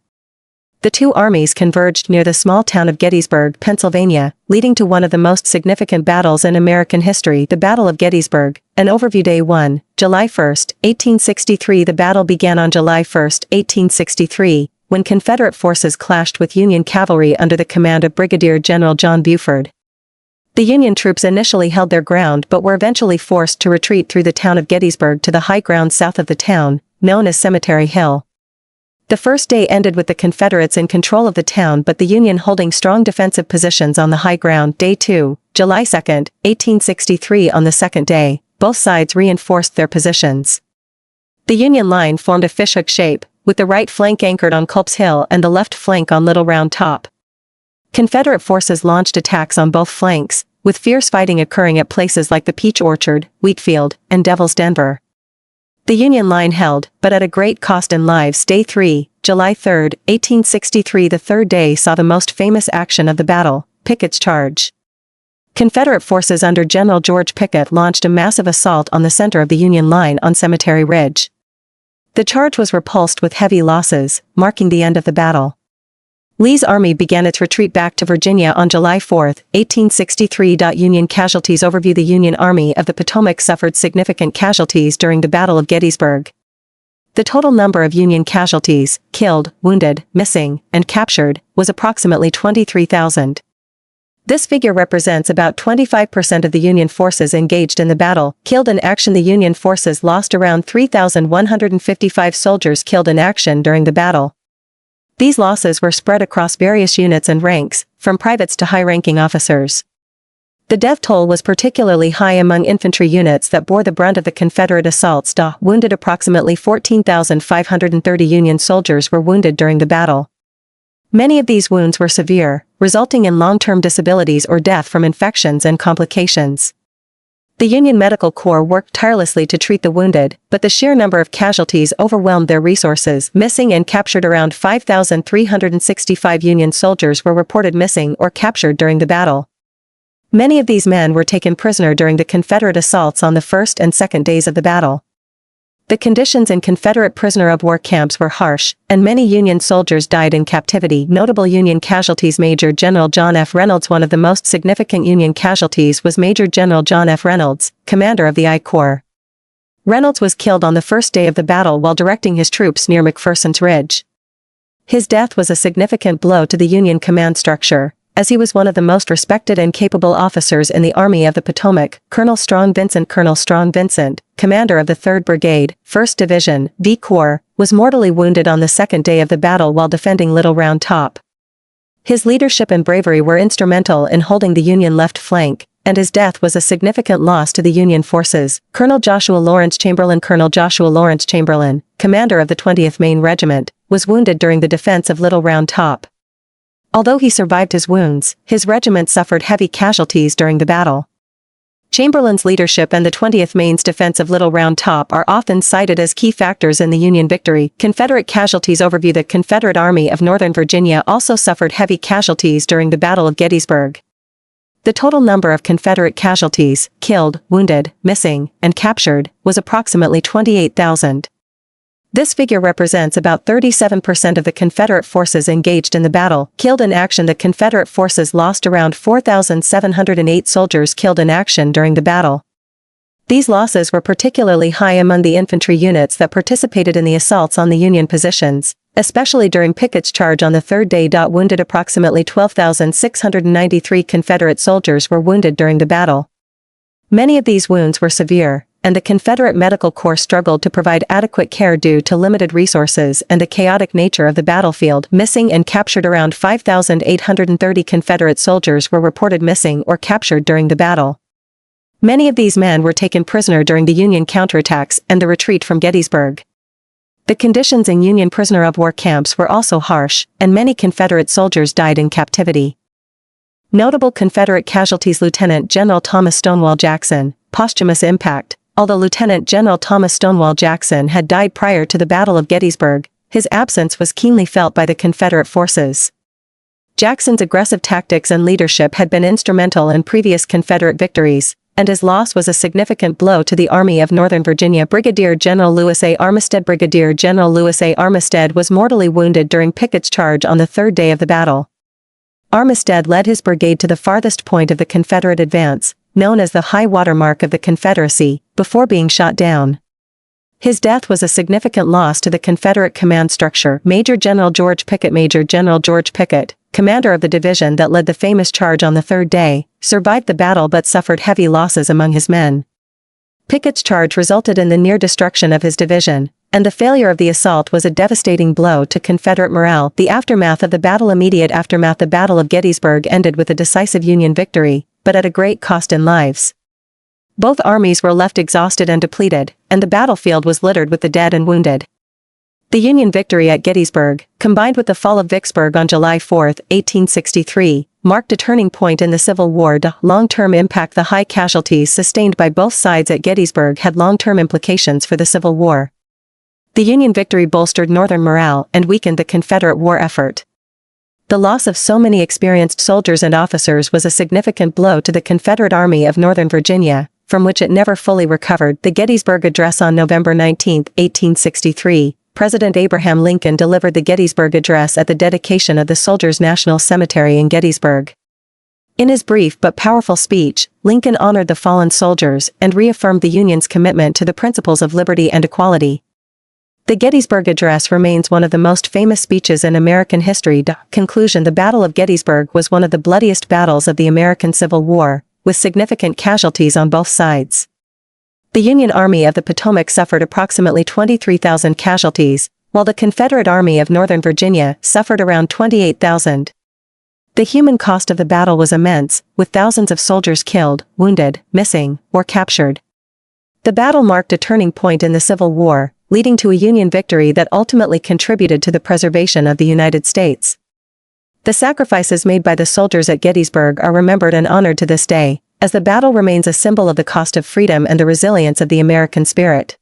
The two armies converged near the small town of Gettysburg, Pennsylvania, leading to one of the most significant battles in American history. The Battle of Gettysburg, an overview. Day 1, July 1, 1863. The battle began on July 1, 1863, when Confederate forces clashed with Union cavalry under the command of Brigadier General John Buford. The Union troops initially held their ground but were eventually forced to retreat through the town of Gettysburg to the high ground south of the town, known as Cemetery Hill. The first day ended with the Confederates in control of the town but the Union holding strong defensive positions on the high ground. Day 2, July 2, 1863. On the second day, both sides reinforced their positions. The Union line formed a fishhook shape, with the right flank anchored on Culp's Hill and the left flank on Little Round Top. Confederate forces launched attacks on both flanks, with fierce fighting occurring at places like the Peach Orchard, Wheatfield, and Devil's Denver. The Union line held, but at a great cost in lives. Day 3, July 3, 1863. The third day saw the most famous action of the battle, Pickett's charge. Confederate forces under General George Pickett launched a massive assault on the center of the Union line on Cemetery Ridge. The charge was repulsed with heavy losses, marking the end of the battle. Lee's army began its retreat back to Virginia on July 4, 1863. Union casualties overview. The Union Army of the Potomac suffered significant casualties during the Battle of Gettysburg. The total number of Union casualties, killed, wounded, missing, and captured, was approximately 23,000. This figure represents about 25% of the Union forces engaged in the battle. Killed in action. The Union forces lost around 3,155 soldiers killed in action during the battle. These losses were spread across various units and ranks, from privates to high-ranking officers. The death toll was particularly high among infantry units that bore the brunt of the Confederate assaults. Wounded. Approximately 14,530 Union soldiers were wounded during the battle. Many of these wounds were severe, resulting in long-term disabilities or death from infections and complications. The Union Medical Corps worked tirelessly to treat the wounded, but the sheer number of casualties overwhelmed their resources. Missing and captured. Around 5,365 Union soldiers were reported missing or captured during the battle. Many of these men were taken prisoner during the Confederate assaults on the first and second days of the battle. The conditions in Confederate prisoner-of-war camps were harsh, and many Union soldiers died in captivity. Notable Union casualties. Major General John F. Reynolds. One of the most significant Union casualties was Major General John F. Reynolds, commander of the I Corps. Reynolds was killed on the first day of the battle while directing his troops near McPherson's Ridge. His death was a significant blow to the Union command structure, as he was one of the most respected and capable officers in the Army of the Potomac. Colonel Strong Vincent, commander of the 3rd Brigade, 1st Division, V Corps, was mortally wounded on the second day of the battle while defending Little Round Top. His leadership and bravery were instrumental in holding the Union left flank, and his death was a significant loss to the Union forces. Colonel Joshua Lawrence Chamberlain, commander of the 20th Maine Regiment, was wounded during the defense of Little Round Top. Although he survived his wounds, his regiment suffered heavy casualties during the battle. Chamberlain's leadership and the 20th Maine's defense of Little Round Top are often cited as key factors in the Union victory. Confederate casualties overview. The Confederate Army of Northern Virginia also suffered heavy casualties during the Battle of Gettysburg. The total number of Confederate casualties, killed, wounded, missing, and captured, was approximately 28,000. This figure represents about 37% of the Confederate forces engaged in the battle. Killed in action. The Confederate forces lost around 4,708 soldiers killed in action during the battle. These losses were particularly high among the infantry units that participated in the assaults on the Union positions, especially during Pickett's charge on the third day. Wounded. Approximately 12,693 Confederate soldiers were wounded during the battle. Many of these wounds were severe, and the Confederate Medical Corps struggled to provide adequate care due to limited resources and the chaotic nature of the battlefield. Missing and captured. Around 5,830 Confederate soldiers were reported missing or captured during the battle. Many of these men were taken prisoner during the Union counterattacks and the retreat from Gettysburg. The conditions in Union prisoner-of-war camps were also harsh, and many Confederate soldiers died in captivity. Notable Confederate casualties. Lieutenant General Thomas Stonewall Jackson, posthumous impact. Although Lieutenant General Thomas Stonewall Jackson had died prior to the Battle of Gettysburg, his absence was keenly felt by the Confederate forces. Jackson's aggressive tactics and leadership had been instrumental in previous Confederate victories, and his loss was a significant blow to the Army of Northern Virginia. Brigadier General Lewis A. Armistead. Brigadier General Lewis A. Armistead was mortally wounded during Pickett's charge on the third day of the battle. Armistead led his brigade to the farthest point of the Confederate advance, known as the high water mark of the Confederacy, before being shot down. His death was a significant loss to the Confederate command structure. Major General George Pickett. Major General George Pickett, commander of the division that led the famous charge on the third day, survived the battle but suffered heavy losses among his men. Pickett's charge resulted in the near destruction of his division, and the failure of the assault was a devastating blow to Confederate morale. The aftermath of the battle. Immediate aftermath. The Battle of Gettysburg ended with a decisive Union victory, but at a great cost in lives. Both armies were left exhausted and depleted, and the battlefield was littered with the dead and wounded. The Union victory at Gettysburg, combined with the fall of Vicksburg on July 4, 1863, marked a turning point in the Civil War. Long-term impact. The high casualties sustained by both sides at Gettysburg had long-term implications for the Civil War. The Union victory bolstered Northern morale and weakened the Confederate war effort. The loss of so many experienced soldiers and officers was a significant blow to the Confederate Army of Northern Virginia, from which it never fully recovered. The Gettysburg Address. On November 19, 1863, President Abraham Lincoln delivered the Gettysburg Address at the dedication of the Soldiers' National Cemetery in Gettysburg. In his brief but powerful speech, Lincoln honored the fallen soldiers and reaffirmed the Union's commitment to the principles of liberty and equality. The Gettysburg Address remains one of the most famous speeches in American history. Conclusion. The Battle of Gettysburg was one of the bloodiest battles of the American Civil War, with significant casualties on both sides. The Union Army of the Potomac suffered approximately 23,000 casualties, while the Confederate Army of Northern Virginia suffered around 28,000. The human cost of the battle was immense, with thousands of soldiers killed, wounded, missing, or captured. The battle marked a turning point in the Civil War, leading to a Union victory that ultimately contributed to the preservation of the United States. The sacrifices made by the soldiers at Gettysburg are remembered and honored to this day, as the battle remains a symbol of the cost of freedom and the resilience of the American spirit.